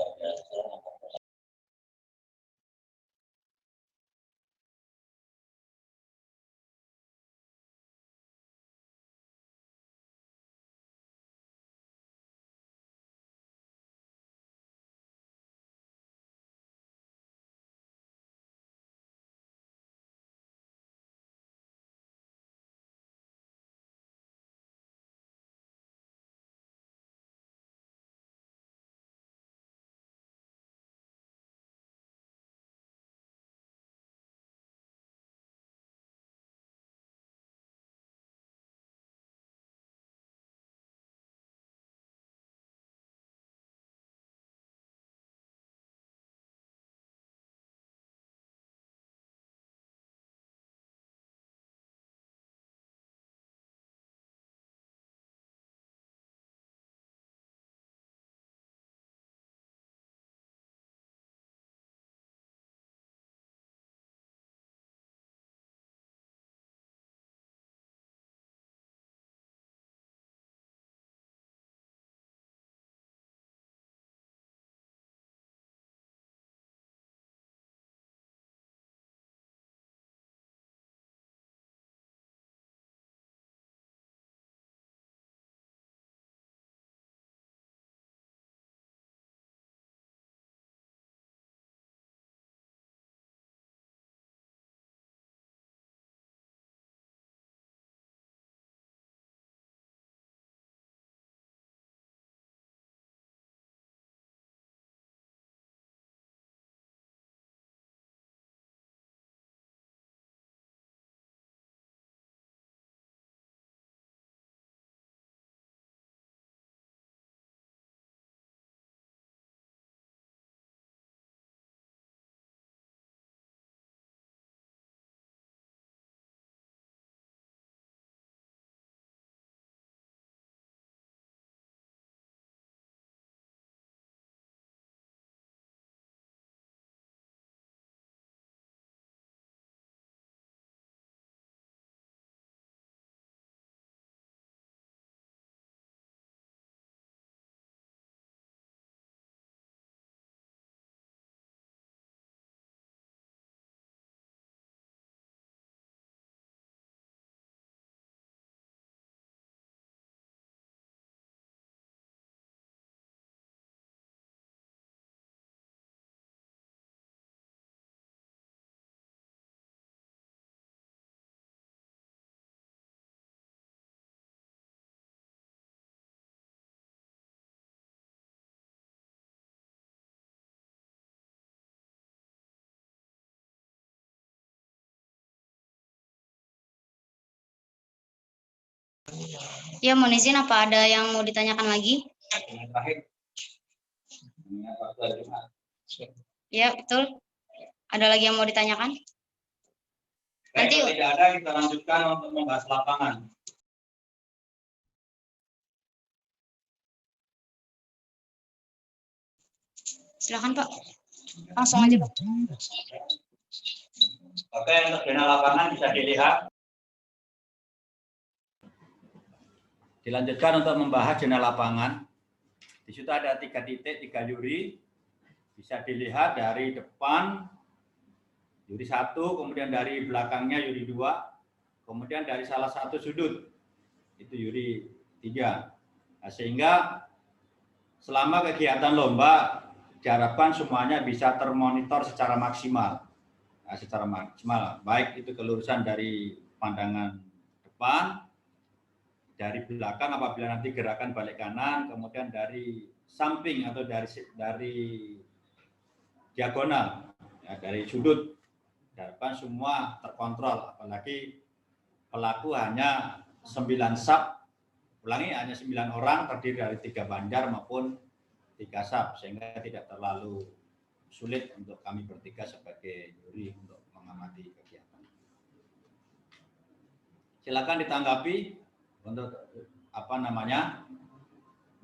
Ya, mohon izin, apa ada yang mau ditanyakan lagi? Ya, betul. Ada lagi yang mau ditanyakan? Nanti kalau tidak ada, kita lanjutkan untuk membahas lapangan. Silakan Pak. Langsung aja Pak. Oke, untuk zona lapangan bisa dilihat. Dilanjutkan untuk membahas zona lapangan. Di situ ada 3 titik, 3 yuri. Bisa dilihat dari depan yuri 1, kemudian dari belakangnya yuri 2, kemudian dari salah satu sudut itu yuri 3. Nah, sehingga selama kegiatan lomba diharapkan semuanya bisa termonitor secara maksimal. Nah, secara maksimal, baik itu kelurusan dari pandangan depan, dari belakang apabila nanti gerakan balik kanan, kemudian dari samping atau dari diagonal, ya, dari sudut. Diharapkan semua terkontrol, apalagi pelaku hanya 9 sub, ulangi hanya 9 orang terdiri dari 3 banjar maupun 3 sub, sehingga tidak terlalu sulit untuk kami bertiga sebagai juri untuk mengamati kegiatan. Silakan ditanggapi untuk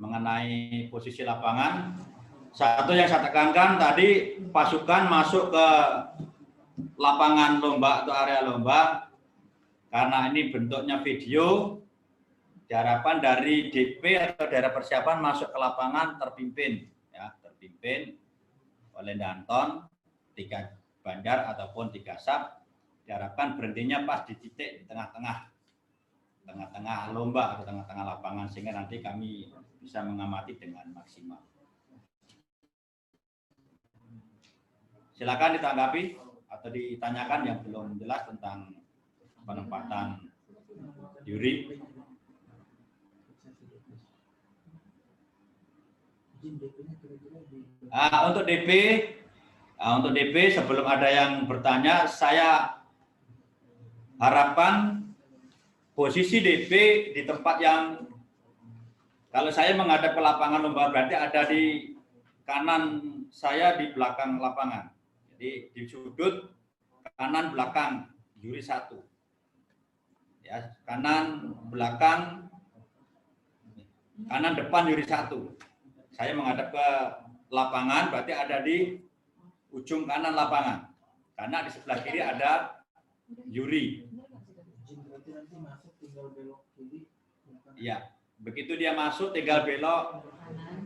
mengenai posisi lapangan. Satu yang saya tekankan tadi, pasukan masuk ke lapangan lomba atau area lomba karena ini bentuknya video, diharapkan dari DP atau daerah persiapan masuk ke lapangan terpimpin, ya, terpimpin oleh Danton, 3 banjar ataupun 3 sub. Diharapkan berhentinya pas di titik di tengah-tengah lomba atau tengah-tengah lapangan, sehingga nanti kami bisa mengamati dengan maksimal. Silakan ditanggapi atau ditanyakan yang belum jelas tentang penempatan juri. Untuk DP sebelum ada yang bertanya, saya harapkan posisi DP di tempat yang, kalau saya menghadap ke lapangan lomba berarti ada di kanan saya di belakang lapangan. Jadi di sudut kanan belakang juri 1. Ya, kanan belakang, kanan depan juri 1. Saya menghadap ke lapangan berarti ada di ujung kanan lapangan. Karena di sebelah kiri ada juri. Ya, begitu dia masuk tinggal belok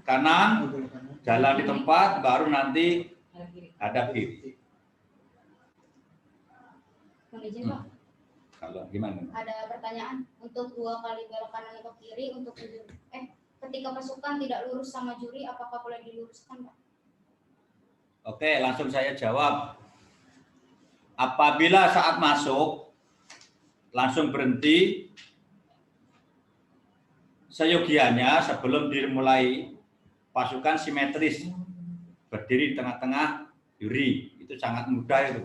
kanan, jalan di tempat, baru nanti hadap kiri. Kalau gimana? Ada pertanyaan untuk 2 kali belok kanan atau kiri untuk ketika pasukan tidak lurus sama juri, apakah boleh diluruskan, Pak? Oke, langsung saya jawab. Apabila saat masuk langsung berhenti, seyogianya sebelum dimulai pasukan simetris, berdiri di tengah-tengah juri. Itu sangat mudah itu.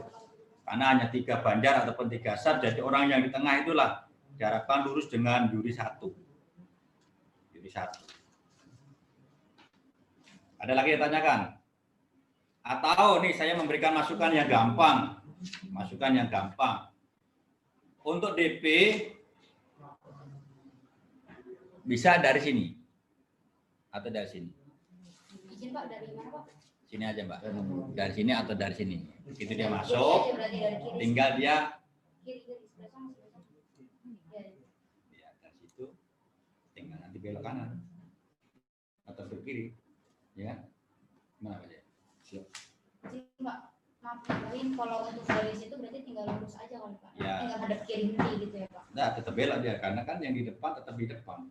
Karena hanya 3 banjar ataupun 3 sub, jadi orang yang di tengah itulah diharapkan lurus dengan juri 1. Juri 1. Ada lagi yang tanyakan? Atau nih saya memberikan masukan yang gampang. Masukan yang gampang. Untuk DP bisa dari sini atau dari sini. Izin Pak, dari mana Pak? Sini aja Mbak. Dari sini atau dari sini. Begitu dia masuk, tinggal dia ya, dari situ, tinggal nanti belok kanan atau ke kiri, ya. Mana aja? Siap. Mbak, maaf nambahin, kalau untuk dari situ berarti tinggal lurus aja kan Pak? Ya. Tinggal hadap kiri gitu ya Pak? Nah, tetap belok dia, karena kan yang di depan tetap di depan.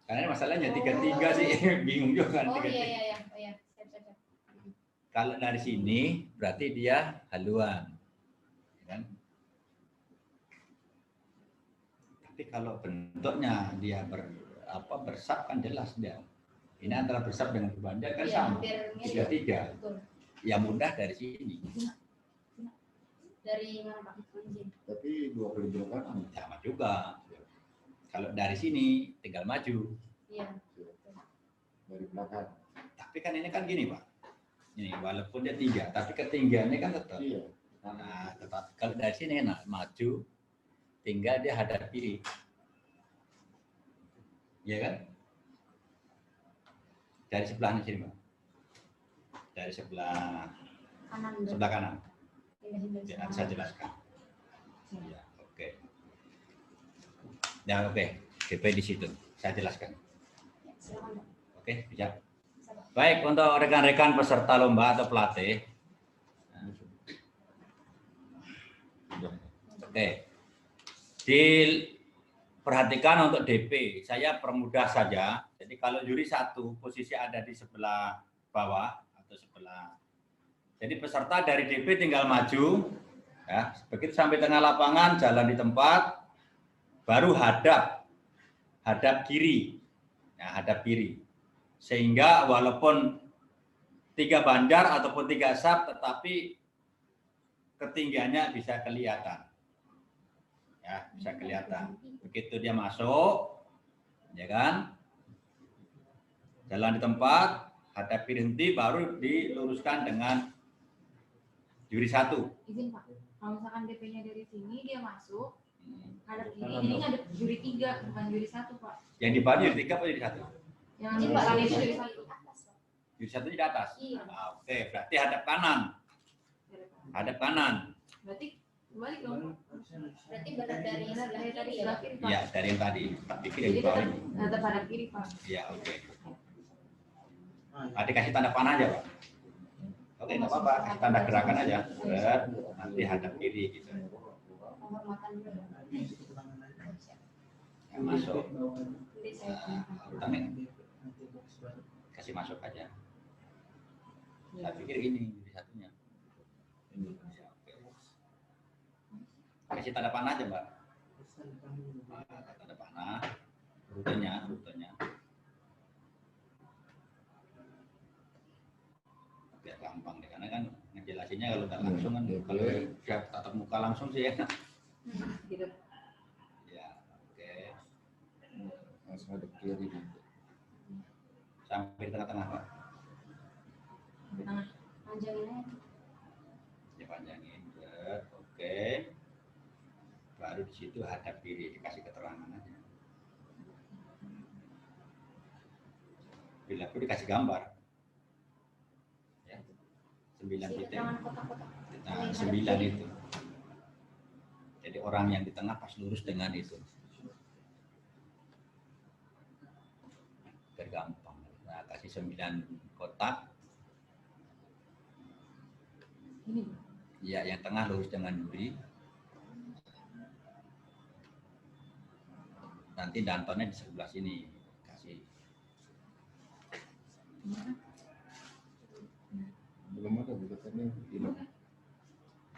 Karena masalahnya 3-3 sih, bingung juga kan. Oh iya. Siap. Kalau dari sini berarti dia haluan, kan? Tapi kalau bentuknya dia bersab kan jelas dia. Ini antara bersab dengan berbanjar kan sama. 3-3. Ya mudah dari sini. Dari mana Pak? Izin. Tapi 2 kali belok kanan. Sama juga. Kalau dari sini tinggal maju. Iya. Dari belakang. Tapi kan ini kan gini Pak. Ini walaupun dia 3, tapi ketinggiannya kan tetap. Iya. Nah, tetap kalau dari sini enak maju, tinggal dia hadap kiri. Iya kan? Dari sebelah sini Pak. Dari sebelah kanan. Ya, nanti saya jelaskan. Ya, oke. Ya, oke. DP di situ. Saya jelaskan. Oke, bisa. Baik, untuk rekan-rekan peserta lomba atau pelatih. Oke. Diperhatikan untuk DP. Saya permudah saja. Jadi kalau juri 1 posisi ada di sebelah bawah atau sebelah. Jadi peserta dari DP tinggal maju, ya, begitu sampai tengah lapangan, jalan di tempat, baru hadap kiri, ya, hadap kiri. Sehingga walaupun 3 bandar ataupun 3 sub, tetapi ketinggiannya bisa kelihatan, ya, bisa kelihatan. Begitu dia masuk, ya kan, jalan di tempat, hadap kiri henti, baru diluruskan dengan juri 1. Izin Pak, kalau misalkan DP-nya dari sini dia masuk, ngadep kiri, ini ngadep juri 3, bukan juri 1 Pak. Yang di bawah juri 3 atau juri 1? Yang di bawah itu juri 1. Juri 1 di atas? Iya. Nah, oke, berarti hadap kanan. Hadap kanan. Berarti balik dong. Berarti benar dari sebelah kiri ya? Iya, dari yang tadi. Tak pikir yang Jadi di bawah tetap ini. hadap hadap kiri Pak. Iya, oke. Nah, dikasih tanda panah aja, Pak. Oke, nggak apa-apa. Kasih tanda gerakan aja. Nanti hadap kiri gitu. Ya, masuk. Nah, urutannya. Kasih masuk aja. Saya pikir ini juri 1-nya. Ya, oke. Kasih tanda panah aja, Mbak. Nah, tanda panah. Rutenya. Biar gampang deh, karena kan ngejelasinnya kalau nggak langsung kan, kalau udah tatap muka langsung sih ya. Gitu. Ya, oke. Langsung hadap kiri nanti. Sampai di tengah-tengah, Pak. Tengah. Panjangin aja. Ya, panjangin. Oke. Baru di situ hadap kiri, dikasih keterangan aja. Bila perlu dikasih gambar. Ya. 9 titik. Nah, 9 itu. Jadi orang yang di tengah pas lurus dengan itu. Biar gampang. Nah, kasih 9 kotak. Ini. Ya, yang tengah lurus dengan juri. Nanti dantonnya di sebelah sini. Kasih. Belum ada buletannya.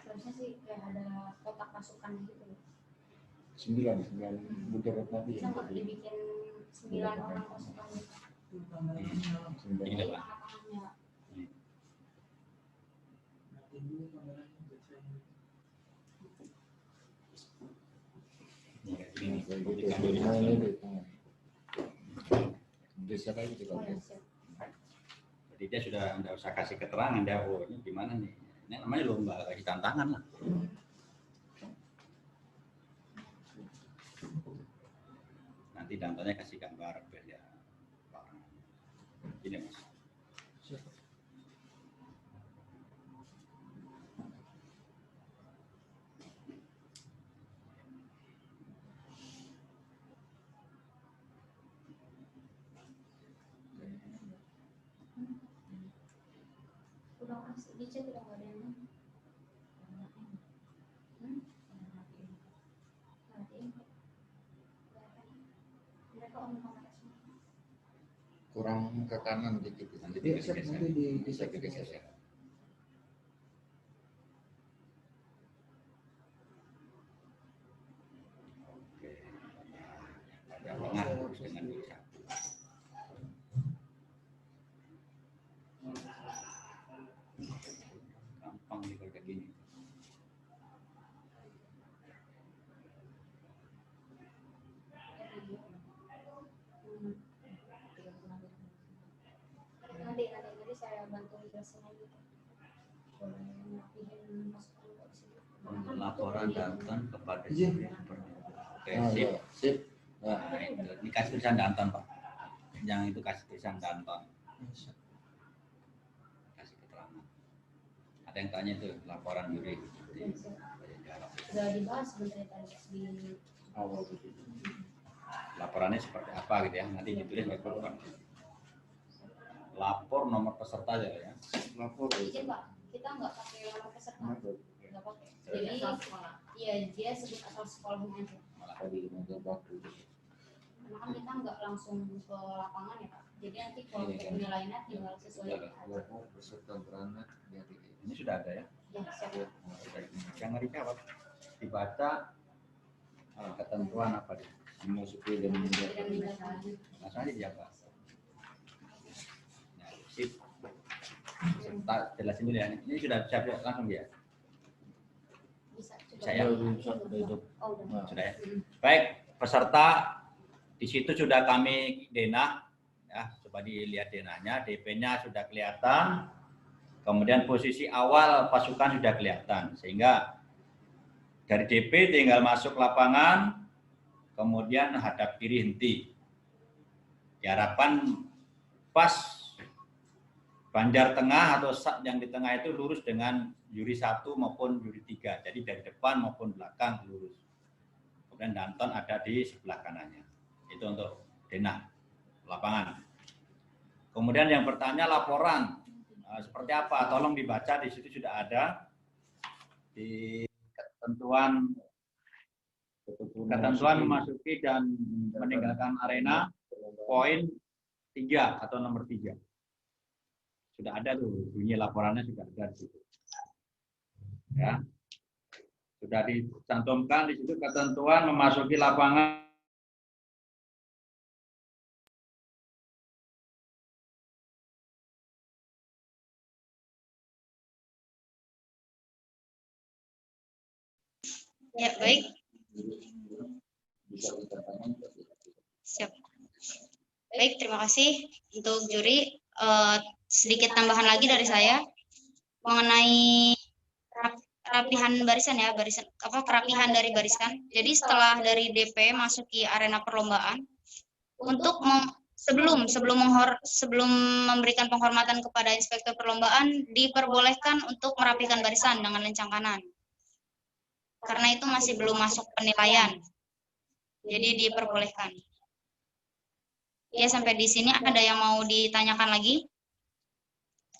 Seharusnya sih kayak ada kotak masukan gitu. 9 butir tadi. Bisa nggak dibikin 9 orang masukan gitu? Ini Pak. Tengah-tengahnya. Jadi dia sudah nggak usah kasih keterangan, dia ini gimana nih? Ini namanya lomba, kasih tantangan lah. Nanti dantonnya kasih gambar biar ya. Ini Mas. Udah kasih dicek udah nggak ada yang mana. Mereka omong kamera semua. Kurang ke kanan dikit. Nanti Geser, digeser. nanti Bisa digeser. digeser. Oke. Pada tengah lurus dengan juri 1. Gampang nih kalau kayak gini. bantu jelasin lagi. Boleh ngerapihin masukan ke situ. Laporan Danton kepada juri seperti itu. Oke, sip. Nah, itu. Ini kasih tulisan Danton, Pak. Yang itu kasih tulisan Danton. Kasih keterangan. Ada yang tanya itu laporan juri. Sudah dibahas sebenarnya tadi di awal. Laporannya seperti apa gitu ya? Nanti ditulis di program. Lapor nomor peserta aja ya. Lapor. Izin Pak, kita nggak pakai nomor peserta. Nggak pakai. Jadi iya dia sebut asal sekolahnya aja. Karena kan kita nggak langsung ke lapangan ya Pak. Jadi nanti kalau penilaiannya tinggal sesuai. Ini sudah ada ya? Ya, siap. Yang ngerinya apa? Dibaca ketentuan apa dia? Memasuki dan meninggalkan. Masalahnya siapa? Nah, sip. Jelasin dulu ya. Ini sudah siap langsung ya? Bisa ya? Sudah ya. Baik, peserta di situ sudah kami denah ya, coba dilihat denahnya, DP-nya sudah kelihatan. Kemudian posisi awal pasukan sudah kelihatan, sehingga dari DP tinggal masuk lapangan, kemudian hadap kiri henti. Diharapkan pas banjar tengah atau yang di tengah itu lurus dengan juri 1 maupun juri 3. Jadi dari depan maupun belakang lurus. Kemudian Danton ada di sebelah kanannya. Itu untuk denah lapangan. Kemudian yang bertanya laporan. Seperti apa? Tolong dibaca, di situ sudah ada di ketentuan memasuki dan meninggalkan arena poin 3 atau nomor 3. Sudah ada tuh bunyi laporannya, sudah ada di situ. Ya. Sudah dicantumkan di situ ketentuan memasuki lapangan. Ya, baik. Siap. Baik, terima kasih untuk juri. Sedikit tambahan lagi dari saya mengenai kerapihan barisan ya, kerapihan dari barisan. Jadi setelah dari DP masuki arena perlombaan, untuk sebelum memberikan penghormatan kepada inspektur perlombaan, diperbolehkan untuk merapikan barisan dengan lencang kanan. Karena itu masih belum masuk penilaian. Jadi diperbolehkan. Ya, sampai di sini ada yang mau ditanyakan lagi?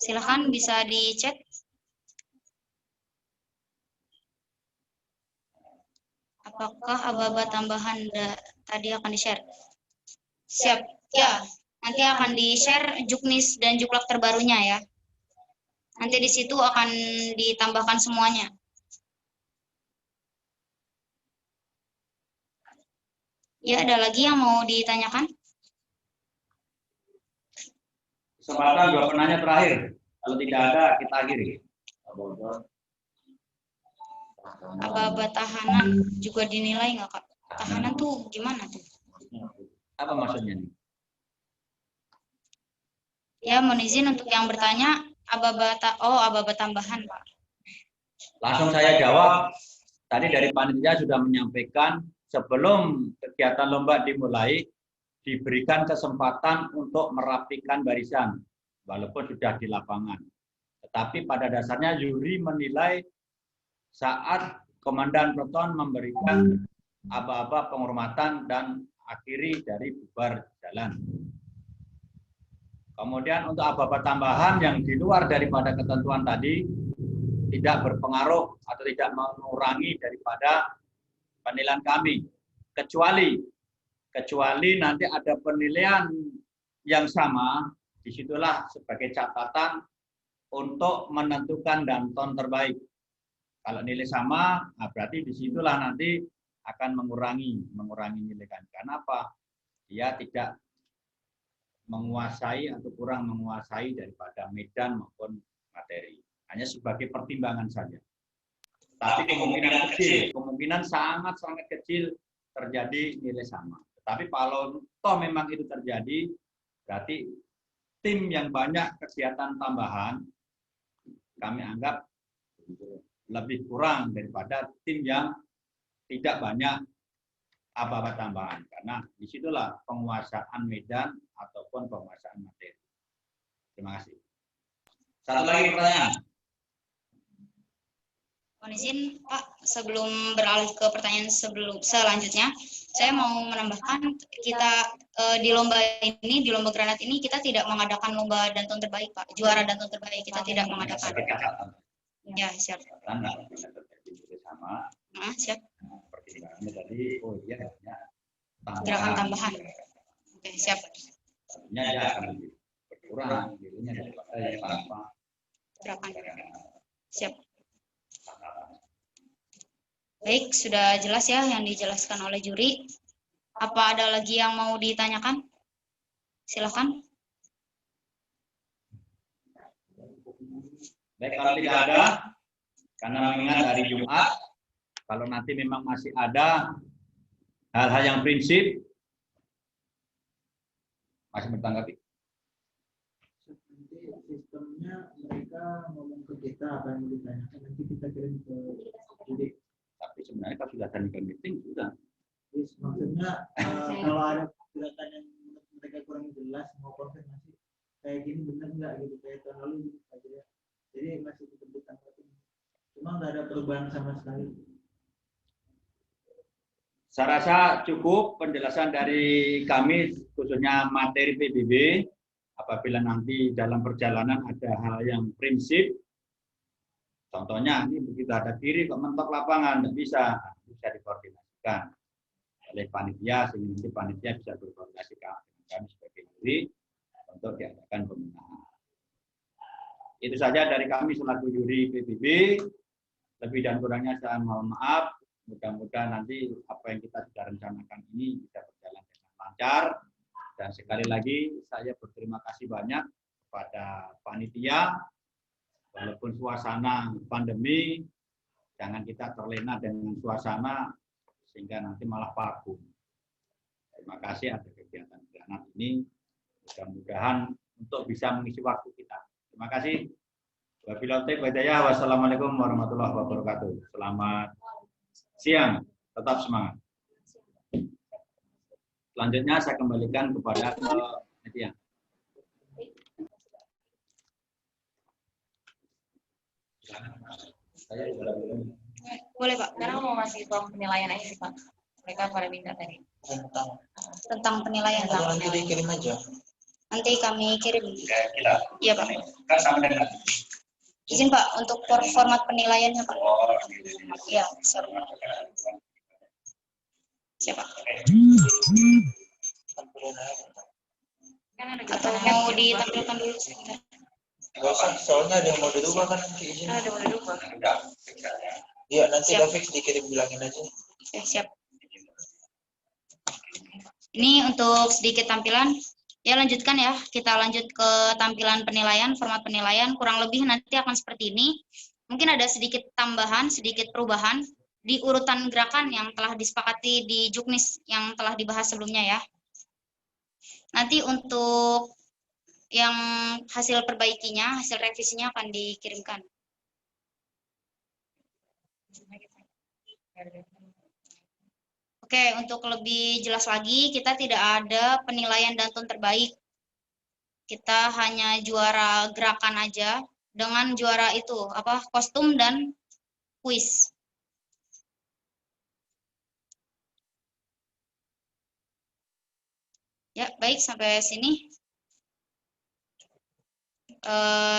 Silakan bisa di chat. Apakah aba-aba tambahan tadi akan di-share? Siap. Ya, nanti akan di-share juknis dan juklak terbarunya ya. Nanti di situ akan ditambahkan semuanya. Ya, ada lagi yang mau ditanyakan? Kesempatan 2 penanya terakhir. Kalau tidak ada, kita akhiri. Aba-aba tahanan juga dinilai nggak, Kak? Tahanan tuh gimana tuh? Apa maksudnya nih? Ya, mohon izin untuk yang bertanya, aba-aba tambahan, Pak. Langsung saya jawab. Tadi dari panitia sudah menyampaikan sebelum kegiatan lomba dimulai, diberikan kesempatan untuk merapikan barisan, walaupun sudah di lapangan. Tetapi pada dasarnya juri menilai saat Komandan Peleton memberikan aba-aba penghormatan dan akhiri dari bubar jalan. Kemudian untuk aba-aba tambahan yang di luar daripada ketentuan tadi, tidak berpengaruh atau tidak mengurangi daripada penilaian kami, kecuali nanti ada penilaian yang sama, disitulah sebagai catatan untuk menentukan Danton terbaik. Kalau nilai sama, nah berarti disitulah nanti akan mengurangi nilai kami. Karena apa? Dia tidak menguasai atau kurang menguasai daripada medan maupun materi. Hanya sebagai pertimbangan saja. Tapi kemungkinan sangat-sangat kecil terjadi nilai sama. Tapi kalau toh memang itu terjadi, berarti tim yang banyak kegiatan tambahan, kami anggap lebih kurang daripada tim yang tidak banyak apa-apa tambahan. Karena disitulah penguasaan medan ataupun penguasaan materi. Terima kasih. Satu lagi pertanyaan. Mohon izin Pak, sebelum beralih ke pertanyaan selanjutnya, saya mau menambahkan kita di lomba granat ini kita tidak mengadakan lomba danton terbaik Pak, juara danton terbaik kita tidak mengadakan. Ya siap. Sama. Siap. Pertimbangannya tadi, oh iya banyak gerakan tambahan. Oke siap. Artinya dia akan lebih berkurang nilainya daripada yang tanpa gerakan. Siap. Baik, sudah jelas ya yang dijelaskan oleh juri. Apa ada lagi yang mau ditanyakan? Silakan. Baik, kalau tidak ada, karena mengingat hari Jumat, kalau nanti memang masih ada hal-hal yang prinsip, masih bertanggapi. Nanti sistemnya mereka ngomong ke kita apa yang mau ditanyakan, nanti kita kirim ke juri. Tapi sebenarnya kalau sudah ada meeting, sudah. Terus maksudnya kalau ada gerakan yang mereka kurang jelas mau konfirmasi kayak gini benar nggak gitu kayak tahun lalu gitu aja ya. Jadi masih tetap ditangkapin. Cuma nggak ada perubahan sama sekali. Saya rasa cukup penjelasan dari kami khususnya materi PBB. Apabila nanti dalam perjalanan ada hal yang prinsip, contohnya ini begitu ada kiri kok mentok lapangan, tidak bisa dikoordinasikan oleh panitia sehingga nanti panitia bisa berkoordinasi dengan kami sebagai juri untuk diadakan pembinaan. Itu saja dari kami selaku juri PBB. Lebih dan kurangnya saya mohon maaf. Mudah-mudahan nanti apa yang kita sudah rencanakan ini bisa berjalan dengan lancar. Dan sekali lagi saya berterima kasih banyak kepada panitia. Walaupun suasana pandemi, jangan kita terlena dengan suasana sehingga nanti malah vakum. Terima kasih atas kegiatan granat ini. Mudah-mudahan untuk bisa mengisi waktu kita. Terima kasih. Wassalamualaikum warahmatullahi wabarakatuh. Selamat siang. Tetap semangat. Selanjutnya saya kembalikan kepada Nadia. Boleh Pak, sekarang mau ngasih tahu penilaian aja sih Pak. Mereka pada minta tadi. Tentang penilaian. Nanti dikirim aja. Nanti kami kirim. Iya Pak. Izin Pak untuk format penilaiannya Pak. Iya, sorry. Siapa? Atau mau ditampilkan dulu sebentar? Gak usah, soalnya ada yang mau dirubah kan nanti izin. Ada mau dirubah. Iya, nanti David dikirim bilangin aja. Oke, siap. Ini untuk sedikit tampilan. Ya, lanjutkan ya. Kita lanjut ke tampilan penilaian, format penilaian. Kurang lebih nanti akan seperti ini. Mungkin ada sedikit tambahan, sedikit perubahan di urutan gerakan yang telah disepakati di Juknis yang telah dibahas sebelumnya ya. Nanti untuk yang hasil perbaikinya, hasil revisinya akan dikirimkan. Oke, untuk lebih jelas lagi, kita tidak ada penilaian danton terbaik. Kita hanya juara gerakan aja, dengan juara itu, kostum dan kuis. Ya, baik, sampai sini.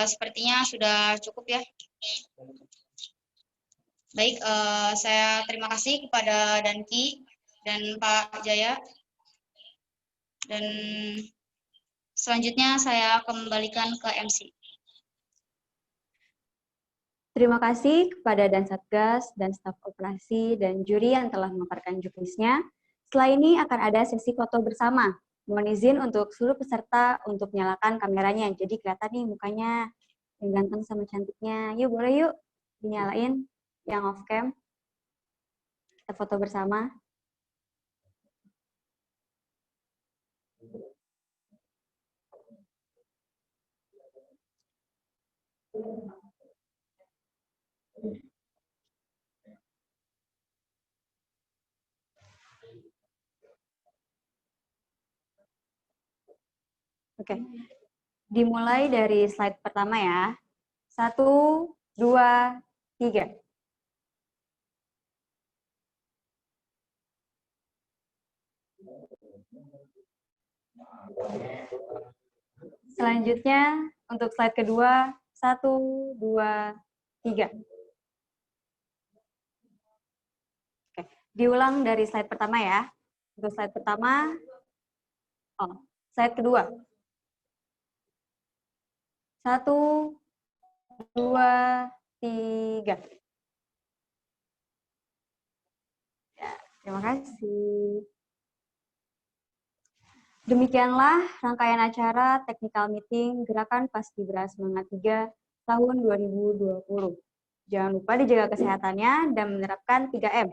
Sepertinya sudah cukup ya. Baik, saya terima kasih kepada Danki dan Pak Jaya. Dan selanjutnya saya kembalikan ke MC. Terima kasih kepada Dansatgas dan staf operasi dan juri yang telah memaparkan juknisnya. Setelah ini akan ada sesi foto bersama. Mohon izin untuk seluruh peserta untuk menyalakan kameranya. Jadi kelihatan nih mukanya yang ganteng sama cantiknya. Yuk, boleh yuk dinyalain yang off cam. Kita foto bersama. Oke, dimulai dari slide pertama ya. 1, 2, 3. Selanjutnya untuk slide kedua, 1, 2, 3. Oke, diulang dari slide pertama ya. Untuk slide pertama, slide kedua. 1, 2, 3. Ya, terima kasih. Demikianlah rangkaian acara Technical Meeting Gerakan Paskibra Semangat 3 tahun 2020. Jangan lupa dijaga kesehatannya dan menerapkan 3M.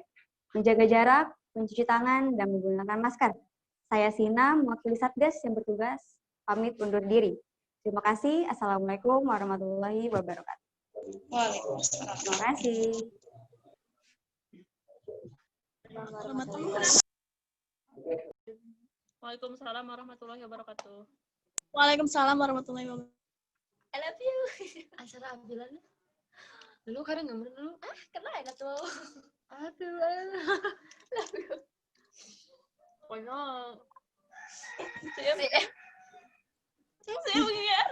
Menjaga jarak, mencuci tangan, dan menggunakan masker. Saya Sina, mewakili Satgas yang bertugas, pamit undur diri. Terima kasih. Assalamualaikum warahmatullahi wabarakatuh. Waalaikumsalam. Terima kasih. Waalaikumsalam warahmatullahi wabarakatuh. Waalaikumsalam warahmatullahi wabarakatuh. I love you. Acara ambilan dulu kadang gambar dulu. Kena ya tuh. Aduh. Love you. Pokoknya. Saya begini ya.